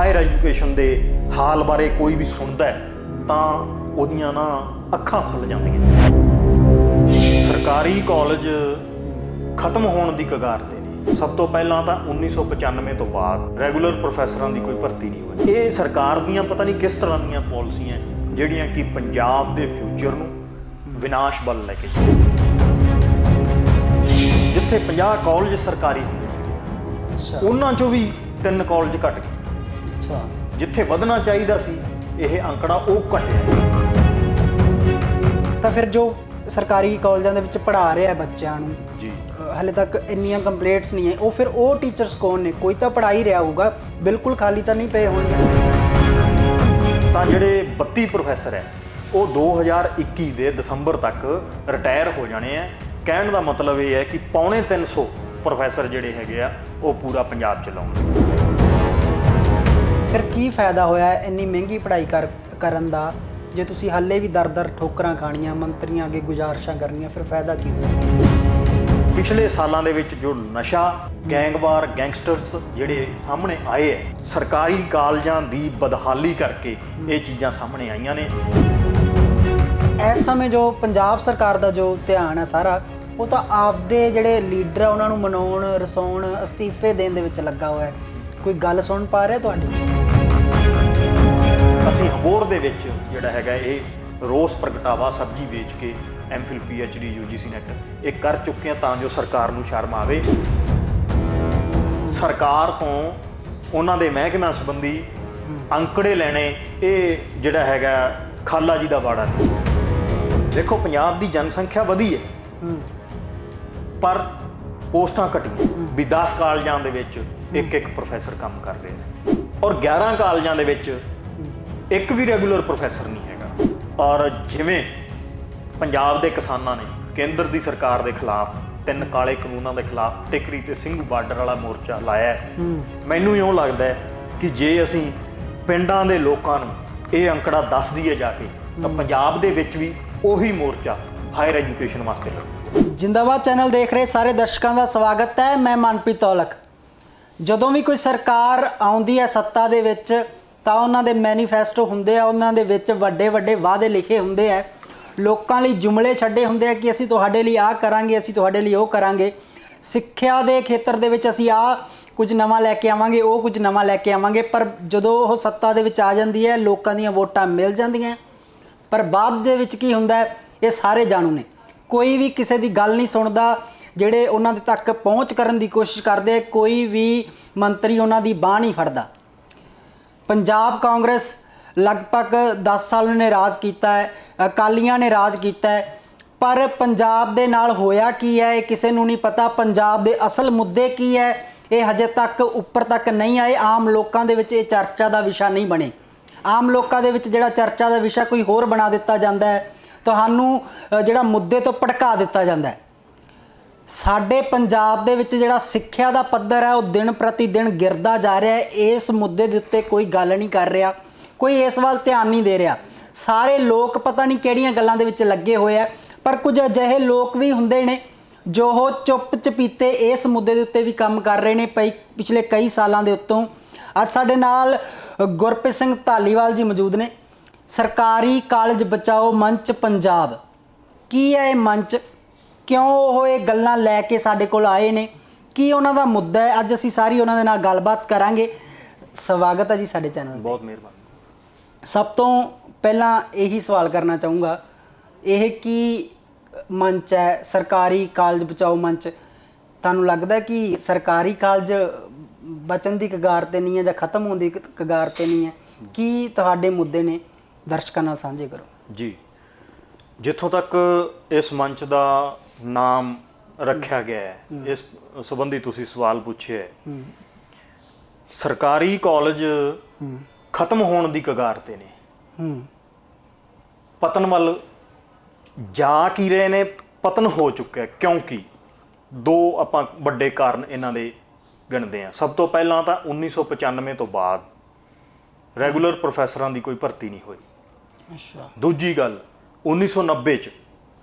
Higher education ਦੇ ਹਾਲ ਬਾਰੇ ਕੋਈ ਵੀ ਸੁਣਦਾ ਤਾਂ ਉਹਦੀਆਂ ਨਾ ਅੱਖਾਂ ਖੁੱਲ੍ਹ ਜਾਂਦੀਆਂ। ਸਰਕਾਰੀ ਕਾਲਜ ਖਤਮ ਹੋਣ ਦੀ ਕਗਾਰ ਤੇ ਨੇ। ਸਭ ਤੋਂ ਪਹਿਲਾਂ ਤਾਂ 1995 ਤੋਂ ਬਾਅਦ ਰੈਗੂਲਰ ਪ੍ਰੋਫੈਸਰਾਂ ਦੀ ਕੋਈ ਭਰਤੀ ਨਹੀਂ ਹੋਈ। ਇਹ ਸਰਕਾਰ ਦੀਆਂ ਪਤਾ ਨਹੀਂ ਕਿਸ ਤਰ੍ਹਾਂ ਦੀਆਂ ਪਾਲਿਸੀਆਂ ਜਿਹੜੀਆਂ ਕਿ ਪੰਜਾਬ ਦੇ ਫਿਊਚਰ ਨੂੰ ਵਿਨਾਸ਼ ਵੱਲ ਲੈ ਕੇ ਜਿੱਥੇ 50 ਕਾਲਜ ਸਰਕਾਰੀ ਹੁੰਦੇ ਸੀ ਉਹਨਾਂ 'ਚੋਂ ਵੀ 3 ਕਾਲਜ ਘਟ ਗਏ। ਜਿੱਥੇ ਵਧਣਾ ਚਾਹੀਦਾ ਸੀ ਇਹ ਅੰਕੜਾ ਉਹ ਘਟਿਆ। ਤਾਂ ਫਿਰ ਜੋ ਸਰਕਾਰੀ ਕਾਲਜਾਂ ਦੇ ਵਿੱਚ ਪੜ੍ਹਾ ਰਿਹਾ ਬੱਚਿਆਂ ਨੂੰ ਜੀ ਹਾਲੇ ਤੱਕ ਇੰਨੀਆਂ ਕੰਪਲੇਂਟਸ ਨਹੀਂ ਹੈ, ਉਹ ਫਿਰ ਉਹ ਟੀਚਰਸ ਕੌਣ ਨੇ? ਕੋਈ ਤਾਂ ਪੜ੍ਹਾ ਹੀ ਰਿਹਾ ਹੋਊਗਾ, ਬਿਲਕੁਲ ਖਾਲੀ ਤਾਂ ਨਹੀਂ ਪਏ ਹੋਣਗੇ। ਤਾਂ ਜਿਹੜੇ 32 ਪ੍ਰੋਫੈਸਰ ਹੈ ਉਹ 2021 ਦੇ ਦਸੰਬਰ ਤੱਕ ਰਿਟਾਇਰ ਹੋ ਜਾਣੇ ਆ। ਕਹਿਣ ਦਾ ਮਤਲਬ ਇਹ ਹੈ ਕਿ 350 ਪ੍ਰੋਫੈਸਰ ਜਿਹੜੇ ਹੈਗੇ ਆ ਉਹ ਪੂਰਾ ਪੰਜਾਬ ਚਲਾਉਣਗੇ। ਫਿਰ ਕੀ ਫਾਇਦਾ ਹੋਇਆ ਇੰਨੀ ਮਹਿੰਗੀ ਪੜ੍ਹਾਈ ਕਰਨ ਦਾ ਜੇ ਤੁਸੀਂ ਹਾਲੇ ਵੀ ਦਰ ਠੋਕਰਾਂ ਖਾਣੀਆਂ, ਮੰਤਰੀਆਂ ਅੱਗੇ ਗੁਜ਼ਾਰਿਸ਼ਾਂ ਕਰਨੀਆਂ? ਫਿਰ ਫਾਇਦਾ ਕੀ ਹੋਇਆ? ਪਿਛਲੇ ਸਾਲਾਂ ਦੇ ਵਿੱਚ ਜੋ ਨਸ਼ਾ, ਗੈਂਗਵਾਰ, ਗੈਂਗਸਟਰਸ ਜਿਹੜੇ ਸਾਹਮਣੇ ਆਏ ਹੈ, ਸਰਕਾਰੀ ਕਾਲਜਾਂ ਦੀ ਬਦਹਾਲੀ ਕਰਕੇ ਇਹ ਚੀਜ਼ਾਂ ਸਾਹਮਣੇ ਆਈਆਂ ਨੇ। ਇਸ ਸਮੇਂ ਜੋ ਪੰਜਾਬ ਸਰਕਾਰ ਦਾ ਜੋ ਧਿਆਨ ਹੈ ਸਾਰਾ, ਉਹ ਤਾਂ ਆਪਦੇ ਜਿਹੜੇ ਲੀਡਰ ਆ ਉਹਨਾਂ ਨੂੰ ਮਨਾਉਣ, ਰਸਾਉਣ, ਅਸਤੀਫੇ ਦੇਣ ਦੇ ਵਿੱਚ ਲੱਗਾ ਹੋਇਆ ਹੈ। ਕੋਈ ਗੱਲ ਸੁਣ ਪਾ ਰਿਹਾ ਤੁਹਾਡੀ? ਅਸੀਂ ਅਬੋਹਰ ਦੇ ਵਿੱਚ ਜਿਹੜਾ ਹੈਗਾ ਇਹ ਰੋਸ ਪ੍ਰਗਟਾਵਾ ਸਬਜ਼ੀ ਵੇਚ ਕੇ MPhil PhD UGC ਨੈਟ ਇਹ ਕਰ ਚੁੱਕੇ ਹਾਂ ਤਾਂ ਜੋ ਸਰਕਾਰ ਨੂੰ ਸ਼ਰਮ ਆਵੇ। ਸਰਕਾਰ ਤੋਂ ਉਹਨਾਂ ਦੇ ਮਹਿਕਮਿਆਂ ਸੰਬੰਧੀ ਅੰਕੜੇ ਲੈਣੇ ਇਹ ਜਿਹੜਾ ਹੈਗਾ ਖਾਲਾ ਜੀ ਦਾ ਵਾੜਾ ਨਹੀਂ। ਦੇਖੋ ਪੰਜਾਬ ਦੀ ਜਨਸੰਖਿਆ ਵਧੀ ਹੈ ਪਰ ਪੋਸਟਾਂ ਘਟੀਆਂ ਵੀ 10 ਕਾਲਜਾਂ ਦੇ ਵਿੱਚ ਇੱਕ ਪ੍ਰੋਫੈਸਰ ਕੰਮ ਕਰ ਰਹੇ ਨੇ ਔਰ 11 ਕਾਲਜਾਂ ਦੇ ਵਿੱਚ ਇੱਕ ਵੀ ਰੈਗੂਲਰ ਪ੍ਰੋਫੈਸਰ ਨਹੀਂ ਹੈਗਾ। ਔਰ ਜਿਵੇਂ ਪੰਜਾਬ ਦੇ ਕਿਸਾਨਾਂ ਨੇ ਕੇਂਦਰ ਦੀ ਸਰਕਾਰ ਦੇ ਖਿਲਾਫ 3 ਕਾਲੇ ਕਾਨੂੰਨਾਂ ਦੇ ਖਿਲਾਫ ਟਿਕਰੀ ਤੇ ਸਿੰਘੂ ਬਾਰਡਰ ਵਾਲਾ ਮੋਰਚਾ ਲਾਇਆ, ਮੈਨੂੰ ਇਉਂ ਲੱਗਦਾ ਹੈ ਕਿ ਜੇ ਅਸੀਂ ਪਿੰਡਾਂ ਦੇ ਲੋਕਾਂ ਨੂੰ ਇਹ ਅੰਕੜਾ ਦੱਸ ਦਈਏ ਜਾ ਕੇ ਤਾਂ ਪੰਜਾਬ ਦੇ ਵਿੱਚ ਵੀ ਉਹੀ ਮੋਰਚਾ ਹਾਇਰ ਐਜੂਕੇਸ਼ਨ ਵਾਸਤੇ ਲੜੂ। ਜਿੰਦਾਬਾਦ ਚੈਨਲ ਦੇਖ ਰਹੇ ਸਾਰੇ ਦਰਸ਼ਕਾਂ ਦਾ ਸਵਾਗਤ ਹੈ। ਮੈਂ ਮਨਪ੍ਰੀਤ ਔਲਖ। ਜਦੋਂ ਵੀ ਕੋਈ ਸਰਕਾਰ ਆਉਂਦੀ ਹੈ ਸੱਤਾ ਦੇ ਵਿੱਚ ਤਾਂ ਉਹਨਾਂ ਦੇ ਮੈਨੀਫੈਸਟੋ ਹੁੰਦੇ ਆ, ਉਹਨਾਂ ਦੇ ਵਿੱਚ ਵੱਡੇ ਵੱਡੇ ਵਾਅਦੇ ਲਿਖੇ ਹੁੰਦੇ ਆ, ਲੋਕਾਂ ਲਈ ਜੁਮਲੇ ਛੱਡੇ ਹੁੰਦੇ ਆ ਕਿ ਅਸੀਂ ਤੁਹਾਡੇ ਲਈ ਆਹ ਕਰਾਂਗੇ, ਅਸੀਂ ਤੁਹਾਡੇ ਲਈ ਉਹ ਕਰਾਂਗੇ। ਸਿੱਖਿਆ ਦੇ ਖੇਤਰ ਦੇ ਵਿੱਚ ਅਸੀਂ ਆਹ ਕੁਝ ਨਵਾਂ ਲੈ ਕੇ ਆਵਾਂਗੇ, ਉਹ ਕੁਝ ਨਵਾਂ ਲੈ ਕੇ ਆਵਾਂਗੇ। ਪਰ ਜਦੋਂ ਉਹ ਸੱਤਾ ਦੇ ਵਿੱਚ ਆ ਜਾਂਦੀ ਹੈ, ਲੋਕਾਂ ਦੀਆਂ ਵੋਟਾਂ ਮਿਲ ਜਾਂਦੀਆਂ, ਪਰ ਬਾਅਦ ਦੇ ਵਿੱਚ ਕੀ ਹੁੰਦਾ ਹੈ ਇਹ ਸਾਰੇ ਜਾਣੂ ਨੇ। ਕੋਈ ਵੀ ਕਿਸੇ ਦੀ ਗੱਲ ਨਹੀਂ ਸੁਣਦਾ। ਜਿਹੜੇ ਉਹਨਾਂ ਦੇ ਤੱਕ ਪਹੁੰਚ ਕਰਨ ਦੀ ਕੋਸ਼ਿਸ਼ ਕਰਦੇ, ਕੋਈ ਵੀ ਮੰਤਰੀ ਉਹਨਾਂ ਦੀ ਬਾਂਹ ਨਹੀਂ ਫੜਦਾ। ਪੰਜਾਬ ਕਾਂਗਰਸ ਲਗਭਗ 10 ਸਾਲ ਨੇ ਰਾਜ ਕੀਤਾ ਹੈ, ਅਕਾਲੀਆਂ ਨੇ ਰਾਜ ਕੀਤਾ ਹੈ, ਪਰ ਪੰਜਾਬ ਦੇ ਨਾਲ ਹੋਇਆ ਕੀ ਹੈ ਇਹ ਕਿਸੇ ਨੂੰ ਨਹੀਂ ਪਤਾ। ਪੰਜਾਬ ਦੇ ਅਸਲ ਮੁੱਦੇ ਕੀ ਹੈ ਇਹ ਹਜੇ ਤੱਕ ਉੱਪਰ ਤੱਕ ਨਹੀਂ ਆਏ। ਆਮ ਲੋਕਾਂ ਦੇ ਵਿੱਚ ਇਹ ਚਰਚਾ ਦਾ ਵਿਸ਼ਾ ਨਹੀਂ ਬਣੇ। ਆਮ ਲੋਕਾਂ ਦੇ ਵਿੱਚ ਜਿਹੜਾ ਚਰਚਾ ਦਾ ਵਿਸ਼ਾ ਕੋਈ ਹੋਰ ਬਣਾ ਦਿੱਤਾ ਜਾਂਦਾ ਹੈ, ਤੁਹਾਨੂੰ ਜਿਹੜਾ ਮੁੱਦੇ ਤੋਂ ਭਟਕਾ ਦਿੱਤਾ ਜਾਂਦਾ ਹੈ। ਸਾਡੇ ਪੰਜਾਬ ਦੇ ਵਿੱਚ ਜਿਹੜਾ ਸਿੱਖਿਆ ਦਾ ਪੱਧਰ ਹੈ ਉਹ ਦਿਨ ਪ੍ਰਤੀ ਦਿਨ ਗਿਰਦਾ ਜਾ ਰਿਹਾ ਹੈ। ਇਸ ਮੁੱਦੇ ਦੇ ਉੱਤੇ ਕੋਈ ਗੱਲ ਨਹੀਂ ਕਰ ਰਿਹਾ, ਕੋਈ ਇਸ ਵੱਲ ਧਿਆਨ ਨਹੀਂ ਦੇ ਰਿਹਾ। ਸਾਰੇ ਲੋਕ ਪਤਾ ਨਹੀਂ ਕਿਹੜੀਆਂ ਗੱਲਾਂ ਦੇ ਵਿੱਚ ਲੱਗੇ ਹੋਏ ਆ, ਪਰ ਕੁਝ ਅਜਿਹੇ ਲੋਕ ਵੀ ਹੁੰਦੇ ਨੇ ਜੋ ਉਹ ਚੁੱਪ ਚਪੀਤੇ ਇਸ ਮੁੱਦੇ ਦੇ ਉੱਤੇ ਵੀ ਕੰਮ ਕਰ ਰਹੇ ਨੇ ਪਿਛਲੇ ਕਈ ਸਾਲਾਂ ਦੇ ਉੱਤੋਂ। ਅੱਜ ਸਾਡੇ ਨਾਲ ਗੁਰਪ੍ਰੀਤ ਸਿੰਘ ਧਾਲੀਵਾਲ ਜੀ ਮੌਜੂਦ ਨੇ। ਸਰਕਾਰੀ ਕਾਲਜ ਬਚਾਓ ਮੰਚ ਪੰਜਾਬ, ਕੀ ਹੈ ਇਹ ਮੰਚ? ਕਿਉਂ ਉਹ ਇਹ ਗੱਲਾਂ ਲੈ ਕੇ ਸਾਡੇ ਕੋਲ ਆਏ ਨੇ? ਕੀ ਉਹਨਾਂ ਦਾ ਮੁੱਦਾ ਹੈ? ਅੱਜ ਅਸੀਂ ਸਾਰੀ ਉਹਨਾਂ ਦੇ ਨਾਲ ਗੱਲਬਾਤ ਕਰਾਂਗੇ। ਸਵਾਗਤ ਹੈ ਜੀ ਸਾਡੇ ਚੈਨਲ ਤੇ। ਬਹੁਤ ਮਿਹਰਬਾਨੀ। ਸਭ ਤੋਂ ਪਹਿਲਾਂ ਇਹੀ ਸਵਾਲ ਕਰਨਾ ਚਾਹੂੰਗਾ, ਇਹ ਕੀ ਮੰਚ ਹੈ ਸਰਕਾਰੀ ਕਾਲਜ ਬਚਾਓ ਮੰਚ? ਤੁਹਾਨੂੰ ਲੱਗਦਾ ਕਿ ਸਰਕਾਰੀ ਕਾਲਜ ਬਚਣ ਦੀ ਕਗਾਰ ਤੇ ਨਹੀਂ ਹੈ ਜਾਂ ਖਤਮ ਹੋਣ ਦੀ ਕਗਾਰ ਤੇ ਨਹੀਂ ਹੈ? ਕੀ ਤੁਹਾਡੇ ਮੁੱਦੇ ਨੇ ਦਰਸ਼ਕਾਂ ਨਾਲ ਸਾਂਝੇ ਕਰੋ ਜੀ। ਜਿੱਥੋਂ ਤੱਕ ਇਸ ਮੰਚ ਦਾ ਨਾਮ ਰੱਖਿਆ ਗਿਆ ਹੈ, ਇਸ ਸੰਬੰਧੀ ਤੁਸੀਂ ਸਵਾਲ ਪੁੱਛਿਆ ਹੈ, ਸਰਕਾਰੀ ਕਾਲਜ ਖਤਮ ਹੋਣ ਦੀ ਕਗਾਰ ਤੇ ਨੇ। ਪਤਨ ਵੱਲ ਜਾ ਕੀ ਰਹੇ ਨੇ? ਪਤਨ ਹੋ ਚੁੱਕਿਆ। ਕਿਉਂਕਿ 2 ਆਪਾਂ ਵੱਡੇ ਕਾਰਨ ਇਹਨਾਂ ਦੇ ਗਿਣਦੇ ਹਾਂ। ਸਭ ਤੋਂ ਪਹਿਲਾਂ ਤਾਂ 1995 ਤੋਂ ਬਾਅਦ ਰੈਗੂਲਰ ਪ੍ਰੋਫੈਸਰਾਂ ਦੀ ਕੋਈ ਭਰਤੀ ਨਹੀਂ ਹੋਈ। ਦੂਜੀ ਗੱਲ 1990 'ਚ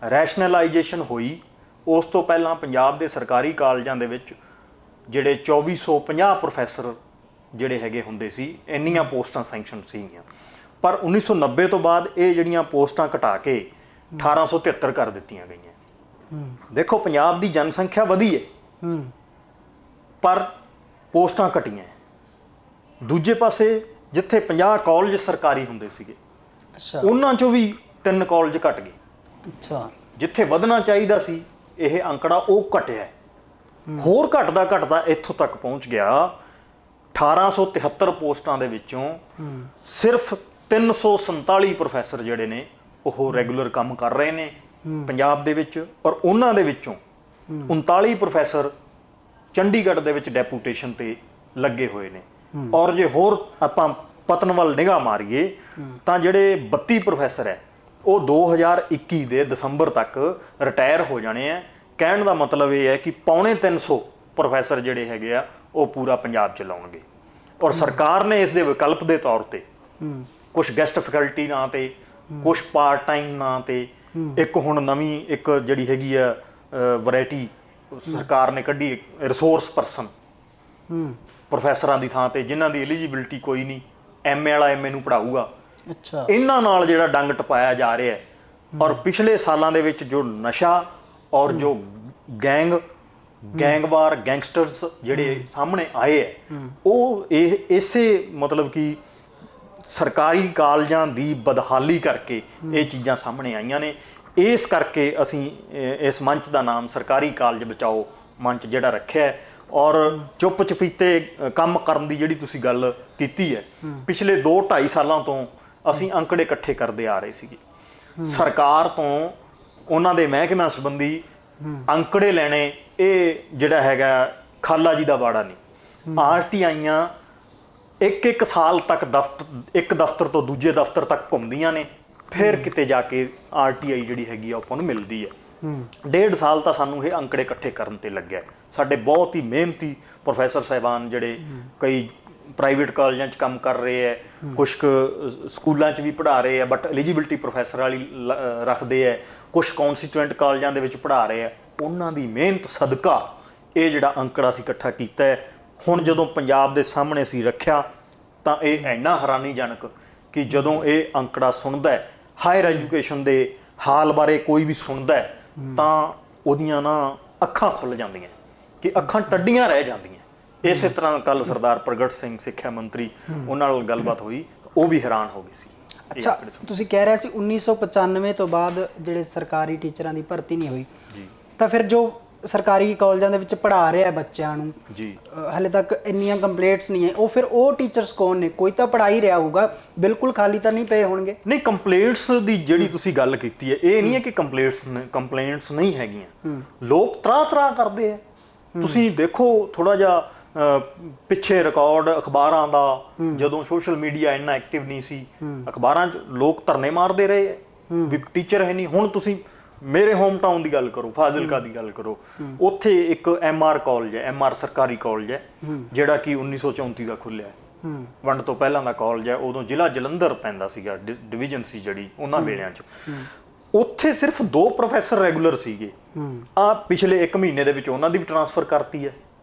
ਰੈਸ਼ਨਲਾਈਜੇਸ਼ਨ ਹੋਈ। ਉਸ ਤੋਂ ਪਹਿਲਾਂ ਪੰਜਾਬ ਦੇ ਸਰਕਾਰੀ ਕਾਲਜਾਂ ਦੇ ਵਿੱਚ ਜਿਹੜੇ 2450 ਪ੍ਰੋਫੈਸਰ ਜਿਹੜੇ ਹੈਗੇ ਹੁੰਦੇ ਸੀ, ਇੰਨੀਆਂ ਪੋਸਟਾਂ ਸੈਂਕਸ਼ਨ ਸੀਗੀਆਂ। ਪਰ 1990 ਤੋਂ ਬਾਅਦ ਇਹ ਜਿਹੜੀਆਂ ਪੋਸਟਾਂ ਘਟਾ ਕੇ 1873 ਕਰ ਦਿੱਤੀਆਂ ਗਈਆਂ। ਦੇਖੋ ਪੰਜਾਬ ਦੀ ਜਨਸੰਖਿਆ ਵਧੀ ਹੈ ਪਰ ਪੋਸਟਾਂ ਘਟੀਆਂ। ਦੂਜੇ ਪਾਸੇ ਜਿੱਥੇ 50 ਕਾਲਜ ਸਰਕਾਰੀ ਹੁੰਦੇ ਸੀਗੇ, ਅੱਛਾ, ਉਹਨਾਂ 'ਚੋਂ ਵੀ 3 ਕਾਲਜ ਘਟ ਗਏ। ਅੱਛਾ, ਜਿੱਥੇ ਵਧਣਾ ਚਾਹੀਦਾ ਸੀ ਇਹ ਅੰਕੜਾ ਉਹ ਘਟਿਆ। ਹੋਰ ਘਟਦਾ ਘਟਦਾ ਇੱਥੋਂ ਤੱਕ ਪਹੁੰਚ ਗਿਆ 1873 ਪੋਸਟਾਂ ਦੇ ਵਿੱਚੋਂ ਸਿਰਫ 347 ਪ੍ਰੋਫੈਸਰ ਜਿਹੜੇ ਨੇ ਉਹ ਰੈਗੂਲਰ ਕੰਮ ਕਰ ਰਹੇ ਨੇ ਪੰਜਾਬ ਦੇ ਵਿੱਚ, ਔਰ ਉਹਨਾਂ ਦੇ ਵਿੱਚੋਂ 39 ਪ੍ਰੋਫੈਸਰ ਚੰਡੀਗੜ੍ਹ ਦੇ ਵਿੱਚ ਡੈਪੂਟੇਸ਼ਨ ਤੇ ਲੱਗੇ ਹੋਏ ਨੇ। ਔਰ ਜੇ ਹੋਰ ਆਪਾਂ ਪਤਨ ਵੱਲ ਨਿਗਾਹ ਮਾਰੀਏ ਤਾਂ ਜਿਹੜੇ 32 ਪ੍ਰੋਫੈਸਰ ਹੈ ਉਹ 2021 ਦੇ ਦਸੰਬਰ ਤੱਕ ਰਿਟਾਇਰ ਹੋ ਜਾਣੇ ਆ। ਕਹਿਣ ਦਾ ਮਤਲਬ ਇਹ ਹੈ ਕਿ 250 ਪ੍ਰੋਫੈਸਰ ਜਿਹੜੇ ਹੈਗੇ ਆ ਉਹ ਪੂਰਾ ਪੰਜਾਬ ਚ ਲਾਉਣਗੇ। ਔਰ ਸਰਕਾਰ ਨੇ ਇਸ ਦੇ ਵਿਕਲਪ ਦੇ ਤੌਰ ਤੇ ਕੁਝ ਗੈਸਟ ਫੈਕਲਟੀ ਨਾਂ ਤੇ, ਕੁਝ ਪਾਰਟ ਟਾਈਮ ਨਾਂ ਤੇ, ਇੱਕ ਹੁਣ ਨਵੀਂ ਇੱਕ ਜਿਹੜੀ ਹੈਗੀ ਆ ਵੈਰਾਈਟੀ ਸਰਕਾਰ ਨੇ ਕੱਢੀ, ਰਿਸੋਰਸ ਪਰਸਨ ਪ੍ਰੋਫੈਸਰਾਂ ਦੀ ਥਾਂ ਤੇ, ਜਿਨ੍ਹਾਂ ਦੀ ਐਲੀਜੀਬਿਲਟੀ ਕੋਈ ਨਹੀਂ, ਐਮਏ ਵਾਲਾ ਐਮਏ ਨੂੰ ਪੜ੍ਹਾਊਗਾ। ਅੱਛਾ, ਇਹਨਾਂ ਨਾਲ ਜਿਹੜਾ ਡੰਗ ਟਪਾਇਆ ਜਾ ਰਿਹਾ ਹੈ। ਔਰ ਪਿਛਲੇ ਸਾਲਾਂ ਦੇ ਵਿੱਚ ਜੋ ਨਸ਼ਾ ਔਰ ਜੋ ਗੈਂਗਵਾਰ ਗੈਂਗਸਟਰਸ ਜਿਹੜੇ ਸਾਹਮਣੇ ਆਏ ਹੈ, ਉਹ ਇਸੇ ਮਤਲਬ ਕਿ ਸਰਕਾਰੀ ਕਾਲਜਾਂ ਦੀ ਬਦਹਾਲੀ ਕਰਕੇ ਇਹ ਚੀਜ਼ਾਂ ਸਾਹਮਣੇ ਆਈਆਂ ਨੇ। ਇਸ ਕਰਕੇ ਅਸੀਂ ਇਸ ਮੰਚ ਦਾ ਨਾਮ ਸਰਕਾਰੀ ਕਾਲਜ ਬਚਾਓ ਮੰਚ ਜਿਹੜਾ ਰੱਖਿਆ ਹੈ। ਔਰ ਚੁੱਪ ਚਪੀਤੇ ਕੰਮ ਕਰਨ ਦੀ ਜਿਹੜੀ ਤੁਸੀਂ ਗੱਲ ਕੀਤੀ ਹੈ, ਪਿਛਲੇ 2-2.5 ਸਾਲਾਂ ਤੋਂ ਅਸੀਂ ਅੰਕੜੇ ਇਕੱਠੇ ਕਰਦੇ ਆ ਰਹੇ ਸੀਗੇ। ਸਰਕਾਰ ਤੋਂ ਉਹਨਾਂ ਦੇ ਮਹਿਕਮਿਆਂ ਸੰਬੰਧੀ ਅੰਕੜੇ ਲੈਣੇ ਇਹ ਜਿਹੜਾ ਹੈਗਾ ਖਾਲਾ ਜੀ ਦਾ ਵਾੜਾ ਨਹੀਂ। ਆਰਟੀਆਈਆਂ ਇੱਕ ਸਾਲ ਤੱਕ ਇੱਕ ਦਫ਼ਤਰ ਤੋਂ ਦੂਜੇ ਦਫ਼ਤਰ ਤੱਕ ਘੁੰਮਦੀਆਂ ਨੇ, ਫਿਰ ਕਿਤੇ ਜਾ ਕੇ ਆਰਟੀਆਈ ਜਿਹੜੀ ਹੈਗੀ ਆ ਆਪਾਂ ਨੂੰ ਮਿਲਦੀ ਹੈ। 1.5 ਸਾਲ ਤਾਂ ਸਾਨੂੰ ਇਹ ਅੰਕੜੇ ਇਕੱਠੇ ਕਰਨ ਤੇ ਲੱਗਿਆ। ਸਾਡੇ ਬਹੁਤ ਹੀ ਮਿਹਨਤੀ ਪ੍ਰੋਫੈਸਰ ਸਾਹਿਬਾਨ ਜਿਹੜੇ ਕਈ ਪ੍ਰਾਈਵੇਟ ਕਾਲਜਾਂ 'ਚ ਕੰਮ ਕਰ ਰਹੇ ਹੈ, ਕੁਛ ਕੁ ਸਕੂਲਾਂ 'ਚ ਵੀ ਪੜ੍ਹਾ ਰਹੇ ਹੈ ਬਟ ਐਲੀਜੀਬਿਲਟੀ ਪ੍ਰੋਫੈਸਰ ਵਾਲੀ ਰੱਖਦੇ ਹੈ, ਕੁਛ ਕੌਂਸਟੀਟਿਊਐਂਟ ਕਾਲਜਾਂ ਦੇ ਵਿੱਚ ਪੜ੍ਹਾ ਰਹੇ ਹੈ। ਉਹਨਾਂ ਦੀ ਮਿਹਨਤ ਸਦਕਾ ਇਹ ਜਿਹੜਾ ਅੰਕੜਾ ਅਸੀਂ ਇਕੱਠਾ ਕੀਤਾ ਹੈ, ਹੁਣ ਜਦੋਂ ਪੰਜਾਬ ਦੇ ਸਾਹਮਣੇ ਅਸੀਂ ਰੱਖਿਆ ਤਾਂ ਇਹ ਇੰਨਾ ਹੈਰਾਨੀਜਨਕ ਕਿ ਜਦੋਂ ਇਹ ਅੰਕੜਾ ਸੁਣਦਾ ਹੈ, ਹਾਇਰ ਐਜੂਕੇਸ਼ਨ ਦੇ ਹਾਲ ਬਾਰੇ ਕੋਈ ਵੀ ਸੁਣਦਾ ਹੈ ਤਾਂ ਉਹਦੀਆਂ ਨਾ ਅੱਖਾਂ ਖੁੱਲ੍ਹ ਜਾਂਦੀਆਂ ਕਿ ਅੱਖਾਂ ਟੱਡੀਆਂ ਰਹਿ ਜਾਂਦੀਆਂ। ਇਸੇ ਤਰ੍ਹਾਂ ਕੱਲ ਸਰਦਾਰ ਪ੍ਰਗਟ ਸਿੰਘ ਸਿੱਖਿਆ ਮੰਤਰੀ, ਉਹਨਾਂ ਨਾਲ ਗੱਲਬਾਤ ਹੋਈ, ਉਹ ਵੀ ਹੈਰਾਨ ਹੋ ਗਏ ਸੀ। ਅੱਛਾ, ਤੁਸੀਂ ਕਹਿ ਰਹੇ ਸੀ 1995 ਤੋਂ ਬਾਅਦ ਜਿਹੜੇ ਸਰਕਾਰੀ ਟੀਚਰਾਂ ਦੀ ਭਰਤੀ ਨਹੀਂ ਹੋਈ ਜੀ, ਤਾਂ ਫਿਰ ਜੋ ਸਰਕਾਰੀ ਕਾਲਜਾਂ ਦੇ ਵਿੱਚ ਪੜ੍ਹਾ ਰਿਹਾ ਬੱਚਿਆਂ ਨੂੰ ਜੀ, ਹਲੇ ਤੱਕ ਇੰਨੀਆਂ ਕੰਪਲੇਂਟਸ ਨਹੀਂ ਹੈ, ਉਹ ਫਿਰ ਉਹ ਟੀਚਰਸ ਕੌਣ ਨੇ? ਕੋਈ ਤਾਂ ਪੜ੍ਹਾ ਹੀ ਰਿਹਾ ਹੋਊਗਾ, ਬਿਲਕੁਲ ਖਾਲੀ ਤਾਂ ਨਹੀਂ ਪਏ ਹੋਣਗੇ। ਨਹੀਂ, ਕੰਪਲੇਂਟਸ ਦੀ ਜਿਹੜੀ ਤੁਸੀਂ ਗੱਲ ਕੀਤੀ ਹੈ, ਇਹ ਨਹੀਂ ਹੈ ਕਿ ਕੰਪਲੇਂਟਸ ਨਹੀਂ ਹੈਗੀਆਂ। ਲੋਕ ਤਰ੍ਹਾਂ ਕਰਦੇ ਆ। ਤੁਸੀਂ ਦੇਖੋ ਥੋੜਾ ਜਿਹਾ ਪਿੱਛੇ ਰਿਕਾਰਡ ਅਖਬਾਰਾਂ ਦਾ, ਜਦੋਂ ਸੋਸ਼ਲ ਮੀਡੀਆ ਇੰਨਾ ਐਕਟਿਵ ਨਹੀਂ ਸੀ, ਅਖਬਾਰਾਂ 'ਚ ਲੋਕ ਧਰਨੇ ਮਾਰਦੇ ਰਹੇ ਹੈ ਵੀ ਟੀਚਰ ਹੈ ਨਹੀਂ। ਹੁਣ ਤੁਸੀਂ ਮੇਰੇ ਹੋਮ ਟਾਊਨ ਦੀ ਗੱਲ ਕਰੋ, ਫਾਜ਼ਿਲਕਾ ਦੀ ਗੱਲ ਕਰੋ, ਉੱਥੇ ਇੱਕ ਐਮਆਰ ਕਾਲਜ ਹੈ, ਐਮਆਰ ਸਰਕਾਰੀ ਕਾਲਜ ਹੈ ਜਿਹੜਾ ਕਿ 1934 ਦਾ ਖੁੱਲਿਆ ਹੈ। ਵੰਡ ਤੋਂ ਪਹਿਲਾਂ ਦਾ ਕਾਲਜ ਹੈ, ਉਦੋਂ ਜ਼ਿਲ੍ਹਾ ਜਲੰਧਰ ਪੈਂਦਾ ਸੀਗਾ, ਡਿਵੀਜ਼ਨ ਸੀ ਜਿਹੜੀ ਉਹਨਾਂ ਵੇਲਿਆਂ 'ਚ। ਉੱਥੇ ਸਿਰਫ 2 ਪ੍ਰੋਫੈਸਰ ਰੈਗੂਲਰ ਸੀਗੇ। ਆ ਪਿਛਲੇ 1 ਮਹੀਨੇ ਦੇ ਵਿੱਚ ਉਹਨਾਂ ਦੀ ਵੀ ਟਰਾਂਸਫਰ ਕਰਤੀ ਹੈ।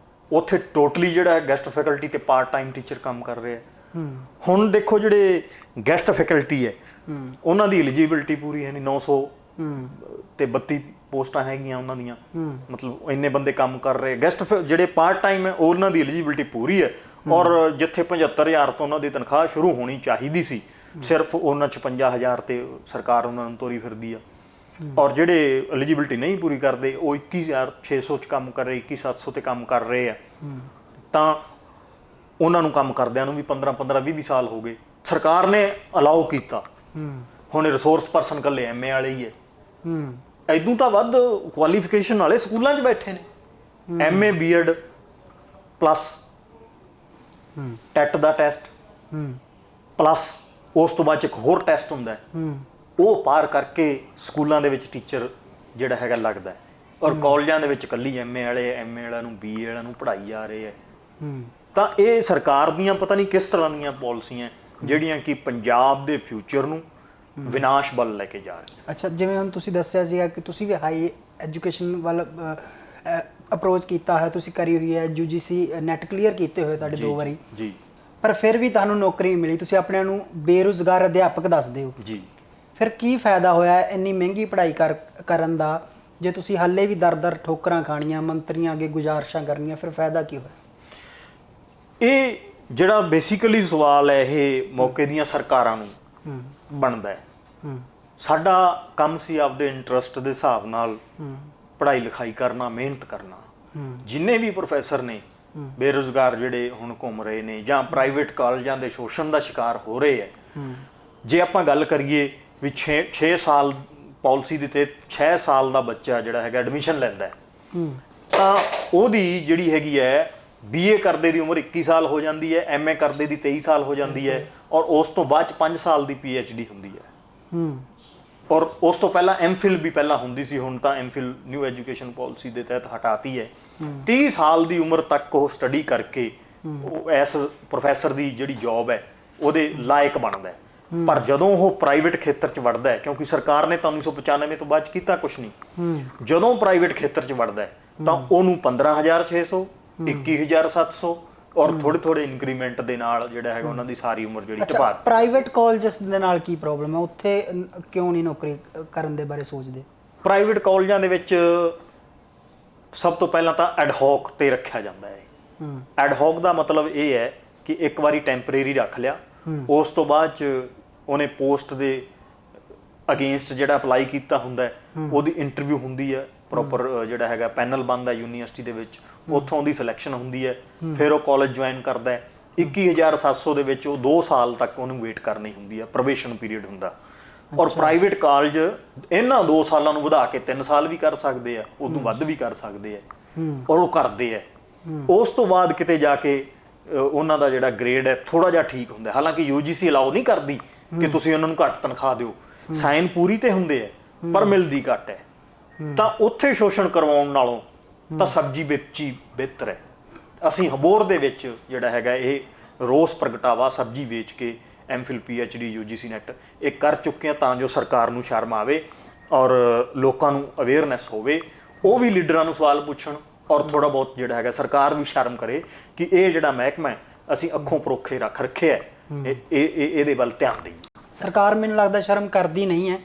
ਉੱਥੇ ਟੋਟਲੀ ਜਿਹੜਾ ਗੈਸਟ ਫੈਕਲਟੀ ਤੇ ਪਾਰਟ ਟਾਈਮ ਟੀਚਰ ਕੰਮ ਕਰ ਰਹੇ ਆ। ਹੁਣ ਦੇਖੋ ਜਿਹੜੇ ਗੈਸਟ ਫੈਕਲਟੀ ਹੈ ਉਹਨਾਂ ਦੀ ਐਲੀਜੀਬਿਲਟੀ ਪੂਰੀ ਹੈ ਨਹੀਂ, 900 ਤੇ 32 ਪੋਸਟਾਂ ਹੈਗੀਆਂ ਉਹਨਾਂ ਦੀਆਂ, ਮਤਲਬ ਇੰਨੇ ਬੰਦੇ ਕੰਮ ਕਰ ਰਹੇ। ਗੈਸਟ ਜਿਹੜੇ ਪਾਰਟ ਟਾਈਮ ਹੈ ਉਹਨਾਂ ਦੀ ਐਲੀਜੀਬਿਲਟੀ ਪੂਰੀ ਹੈ। ਔਰ ਜਿੱਥੇ 75,000 ਤੋਂ ਉਹਨਾਂ ਦੀ ਤਨਖਾਹ ਸ਼ੁਰੂ ਹੋਣੀ ਚਾਹੀਦੀ ਸੀ, ਸਿਰਫ ਉਹਨਾਂ 'ਚ 50,000 ਤੇ ਸਰਕਾਰ ਉਹਨਾਂ ਨੂੰ ਤੋਰੀ ਫਿਰਦੀ ਆ। ਔਰ ਜਿਹੜੇ ਐਲੀਜੀਬਿਲਟੀ ਨਹੀਂ ਪੂਰੀ ਕਰਦੇ ਉਹ 21,600 'ਚ ਕੰਮ ਕਰ ਰਹੇ, 21,700 ਤੇ ਕੰਮ ਕਰ ਰਹੇ ਆ। ਤਾਂ ਉਹਨਾਂ ਨੂੰ ਕੰਮ ਕਰਦਿਆਂ ਨੂੰ ਵੀ 15-15, 20 ਸਾਲ ਹੋ ਗਏ। ਸਰਕਾਰ ਨੇ ਅਲਾਓ ਕੀਤਾ। ਹੁਣ ਰਿਸੋਰਸ ਪਰਸਨ ਇਕੱਲੇ ਐਮਏ ਵਾਲੇ ਹੀ ਹੈ। ਇਦੋਂ ਤਾਂ ਵੱਧ ਕੁਆਲੀਫਿਕੇਸ਼ਨ ਵਾਲੇ ਸਕੂਲਾਂ 'ਚ ਬੈਠੇ ਨੇ। ਐਮਏ ਬੀਐਡ ਪਲੱਸ ਟੈਟ ਦਾ ਟੈਸਟ ਪਲੱਸ ਉਸ ਤੋਂ ਬਾਅਦ ਇੱਕ ਹੋਰ ਟੈਸਟ ਹੁੰਦਾ ਹੈ, ਉਹ ਪਾਰ ਕਰਕੇ ਸਕੂਲਾਂ ਦੇ ਵਿੱਚ ਟੀਚਰ ਜਿਹੜਾ ਹੈਗਾ ਲੱਗਦਾ ਹੈ। ਔਰ ਕਾਲਜਾਂ ਦੇ ਵਿੱਚ ਇਕੱਲੀ ਐਮਏ ਵਾਲਿਆਂ ਨੂੰ ਬੀਏ ਵਾਲਿਆਂ ਨੂੰ ਪੜ੍ਹਾਈ ਜਾ ਰਹੇ ਹੈ। ਤਾਂ ਇਹ ਸਰਕਾਰ ਦੀਆਂ ਪਤਾ ਨਹੀਂ ਕਿਸ ਤਰ੍ਹਾਂ ਦੀਆਂ ਪਾਲਿਸੀਆਂ ਜਿਹੜੀਆਂ ਕਿ ਪੰਜਾਬ ਦੇ ਫਿਊਚਰ ਨੂੰ ਵਿਨਾਸ਼ ਵੱਲ ਲੈ ਕੇ ਜਾ ਰਹੇ। ਅੱਛਾ, ਜਿਵੇਂ ਹੁਣ ਤੁਸੀਂ ਦੱਸਿਆ ਸੀਗਾ ਕਿ ਤੁਸੀਂ ਵੀ ਹਾਈ ਐਜੂਕੇਸ਼ਨ ਵੱਲ ਅਪਰੋਚ ਕੀਤਾ ਹੈ, ਤੁਸੀਂ ਕਰੀ ਹੋਈ ਹੈ, UGC ਨੈਟ ਕਲੀਅਰ ਕੀਤੇ ਹੋਏ ਤੁਹਾਡੇ 2 ਵਾਰੀ। ਜੀ, ਪਰ ਫਿਰ ਵੀ ਤੁਹਾਨੂੰ ਨੌਕਰੀ ਨਹੀਂ ਮਿਲੀ, ਤੁਸੀਂ ਆਪਣੇ ਨੂੰ ਬੇਰੁਜ਼ਗਾਰ ਅਧਿਆਪਕ ਦੱਸਦੇ ਹੋ ਜੀ। ਫਿਰ ਕੀ ਫਾਇਦਾ ਹੋਇਆ ਇੰਨੀ ਮਹਿੰਗੀ ਪੜ੍ਹਾਈ ਕਰਨ ਦਾ ਜੇ ਤੁਸੀਂ ਹਾਲੇ ਵੀ ਦਰ ਠੋਕਰਾਂ ਖਾਣੀਆਂ, ਮੰਤਰੀਆਂ ਅੱਗੇ ਗੁਜ਼ਾਰਿਸ਼ਾਂ ਕਰਨੀਆਂ, ਫਿਰ ਫਾਇਦਾ ਕੀ ਹੋਇਆ? ਇਹ ਜਿਹੜਾ ਬੇਸਿਕਲੀ ਸਵਾਲ ਹੈ ਇਹ ਮੌਕੇ ਦੀਆਂ ਸਰਕਾਰਾਂ ਨੂੰ ਬਣਦਾ ਹੈ। ਸਾਡਾ ਕੰਮ ਸੀ ਆਪਦੇ ਇੰਟਰਸਟ ਦੇ ਹਿਸਾਬ ਨਾਲ ਪੜ੍ਹਾਈ ਲਿਖਾਈ ਕਰਨਾ, ਮਿਹਨਤ ਕਰਨਾ। ਜਿੰਨੇ ਵੀ ਪ੍ਰੋਫੈਸਰ ਨੇ ਬੇਰੁਜ਼ਗਾਰ ਜਿਹੜੇ ਹੁਣ ਘੁੰਮ ਰਹੇ ਨੇ ਜਾਂ ਪ੍ਰਾਈਵੇਟ ਕਾਲਜਾਂ ਦੇ ਸ਼ੋਸ਼ਣ ਦਾ ਸ਼ਿਕਾਰ ਹੋ ਰਹੇ ਹੈ, ਜੇ ਆਪਾਂ ਗੱਲ ਕਰੀਏ ਵੀ 6 ਸਾਲ ਪਾਲਿਸੀ ਦੇ ਤੇ 6 ਸਾਲ ਦਾ ਬੱਚਾ ਜਿਹੜਾ ਹੈਗਾ ਐਡਮਿਸ਼ਨ ਲੈਂਦਾ ਹੈ ਤਾਂ ਉਹਦੀ ਜਿਹੜੀ ਹੈਗੀ ਹੈ BA ਕਰਦੇ ਦੀ ਉਮਰ 21 ਸਾਲ ਹੋ ਜਾਂਦੀ ਹੈ, MA ਕਰਦੇ ਦੀ 23 ਸਾਲ ਹੋ ਜਾਂਦੀ ਹੈ, ਔਰ ਉਸ ਤੋਂ ਬਾਅਦ 'ਚ 5 ਸਾਲ ਦੀ PhD ਹੁੰਦੀ ਹੈ। ਔਰ ਉਸ ਤੋਂ ਪਹਿਲਾਂ MPhil ਵੀ ਪਹਿਲਾਂ ਹੁੰਦੀ ਸੀ, ਹੁਣ ਤਾਂ MPhil ਨਿਊ ਐਜੂਕੇਸ਼ਨ ਪਾਲਿਸੀ ਦੇ ਤਹਿਤ ਹਟਾਤੀ ਹੈ। 30 ਸਾਲ ਦੀ ਉਮਰ ਤੱਕ ਉਹ ਸਟੱਡੀ ਕਰਕੇ ਉਹ ਇਸ ਪ੍ਰੋਫੈਸਰ ਦੀ ਜਿਹੜੀ ਜੌਬ ਹੈ ਉਹਦੇ ਲਾਇਕ ਬਣਦਾ ਹੈ। ਪਰ ਜਦੋਂ ਉਹ ਪ੍ਰਾਈਵੇਟ ਖੇਤਰ 'ਚ ਵੜਦਾ ਹੈ, ਕਿਉਂਕਿ ਸਰਕਾਰ ਨੇ ਤਾਂ 1995 ਤੋਂ ਬਾਅਦ 'ਚ ਕੀਤਾ ਕੁਛ ਨਹੀਂ, ਜਦੋਂ ਪ੍ਰਾਈਵੇਟ ਖੇਤਰ 'ਚ ਵੜਦਾ ਹੈ ਤਾਂ ਉਹਨੂੰ 15,600, 21,700 ਔਰ ਥੋੜੇ ਇਨਕਰੀਮੈਂਟ ਦੇ ਨਾਲ ਜਿਹੜਾ ਹੈਗਾ ਉਹਨਾਂ ਦੀ ਸਾਰੀ ਉਮਰ ਜਿਹੜੀ ਟਪਾ। ਪ੍ਰਾਈਵੇਟ ਕਾਲਜਸ ਦੇ ਨਾਲ ਕੀ ਪ੍ਰੋਬਲਮ ਹੈ? ਉੱਥੇ ਕਿਉਂ ਨਹੀਂ ਨੌਕਰੀ ਕਰਨ ਦੇ ਬਾਰੇ ਸੋਚਦੇ? ਪ੍ਰਾਈਵੇਟ ਕਾਲਜਾਂ ਦੇ ਵਿੱਚ ਸਭ ਤੋਂ ਪਹਿਲਾਂ ਤਾਂ ਐਡਹੌਕ ਤੇ ਰੱਖਿਆ ਜਾਂਦਾ ਹੈ। ਐਡਹੌਕ ਦਾ ਮਤਲਬ ਇਹ ਹੈ ਕਿ ਇੱਕ ਵਾਰੀ ਟੈਂਪਰੇਰੀ ਰੱਖ ਲਿਆ, ਉਸ ਤੋਂ ਬਾਅਦ 'ਚ ਉਹਨੇ ਪੋਸਟ ਦੇ ਅਗੇਂਸਟ ਜਿਹੜਾ ਅਪਲਾਈ ਕੀਤਾ ਹੁੰਦਾ ਹੈ ਉਹਦੀ ਇੰਟਰਵਿਊ ਹੁੰਦੀ ਹੈ, ਪ੍ਰੋਪਰ ਜਿਹੜਾ ਹੈਗਾ ਪੈਨਲ ਬਣਦਾ ਯੂਨੀਵਰਸਿਟੀ ਦੇ ਵਿੱਚ, ਉੱਥੋਂ ਦੀ ਸਿਲੈਕਸ਼ਨ ਹੁੰਦੀ ਹੈ, ਫਿਰ ਉਹ ਕਾਲਜ ਜੁਆਇਨ ਕਰਦਾ ਹੈ। 21,700 ਦੇ ਵਿੱਚ ਉਹ 2 ਸਾਲ ਤੱਕ ਉਹਨੂੰ ਵੇਟ ਕਰਨੀ ਹੁੰਦੀ ਹੈ, ਪ੍ਰੋਬੇਸ਼ਨ ਪੀਰੀਅਡ ਹੁੰਦਾ। ਔਰ ਪ੍ਰਾਈਵੇਟ ਕਾਲਜ ਇਹਨਾਂ 2 ਸਾਲਾਂ ਨੂੰ ਵਧਾ ਕੇ 3 ਸਾਲ ਵੀ ਕਰ ਸਕਦੇ ਆ, ਉਦੋਂ ਵੱਧ ਵੀ ਕਰ ਸਕਦੇ ਆ, ਔਰ ਉਹ ਕਰਦੇ ਆ। ਉਸ ਤੋਂ ਬਾਅਦ ਕਿਤੇ ਜਾ ਕੇ ਉਹਨਾਂ ਦਾ ਜਿਹੜਾ ਗ੍ਰੇਡ ਹੈ ਥੋੜਾ ਜਿਹਾ ਠੀਕ ਹੁੰਦਾ। ਹਾਲਾਂਕਿ UGC ਅਲਾਉ ਨਹੀਂ ਕਰਦੀ ਕਿ ਤੁਸੀਂ ਉਹਨਾਂ ਨੂੰ ਘੱਟ ਤਨਖਾਹ ਦਿਓ, ਸਾਈਨ ਪੂਰੀ ਤੇ ਹੁੰਦੇ ਆ ਪਰ ਮਿਲਦੀ ਘੱਟ ਹੈ। ਤਾਂ ਉੱਥੇ ਸ਼ੋਸ਼ਣ ਕਰਵਾਉਣ ਨਾਲੋਂ ਤਾਂ ਸਬਜ਼ੀ ਵੇਚੀ ਬਿਹਤਰ ਹੈ। ਅਸੀਂ ਹਬੋਰ ਦੇ ਵਿੱਚ ਜਿਹੜਾ ਹੈਗਾ ਇਹ ਰੋਸ ਪ੍ਰਗਟਾਵਾ ਸਬਜ਼ੀ ਵੇਚ ਕੇ MPhil PhD UGC ਨੈਟ ਇਹ ਕਰ ਚੁੱਕੇ ਹਾਂ, ਤਾਂ ਜੋ ਸਰਕਾਰ ਨੂੰ ਸ਼ਰਮ ਆਵੇ ਔਰ ਲੋਕਾਂ ਨੂੰ ਅਵੇਅਰਨੈਸ ਹੋਵੇ, ਉਹ ਵੀ ਲੀਡਰਾਂ ਨੂੰ ਸਵਾਲ ਪੁੱਛਣ ਔਰ ਥੋੜਾ ਬਹੁਤ ਜਿਹੜਾ ਹੈਗਾ ਸਰਕਾਰ ਵੀ ਸ਼ਰਮ ਕਰੇ ਕਿ ਇਹ ਜਿਹੜਾ ਮਹਿਕਮਾ ਅਸੀਂ ਅੱਖੋਂ ਪਰੋਖੇ ਰੱਖ ਰੱਖਿਆ ਹੈ, ਇਹਦੇ ਵੱਲ ਧਿਆਨ ਦੇਈਏ। ਸਰਕਾਰ ਮੈਨੂੰ ਲੱਗਦਾ ਸ਼ਰਮ ਕਰਦੀ ਨਹੀਂ ਹੈ।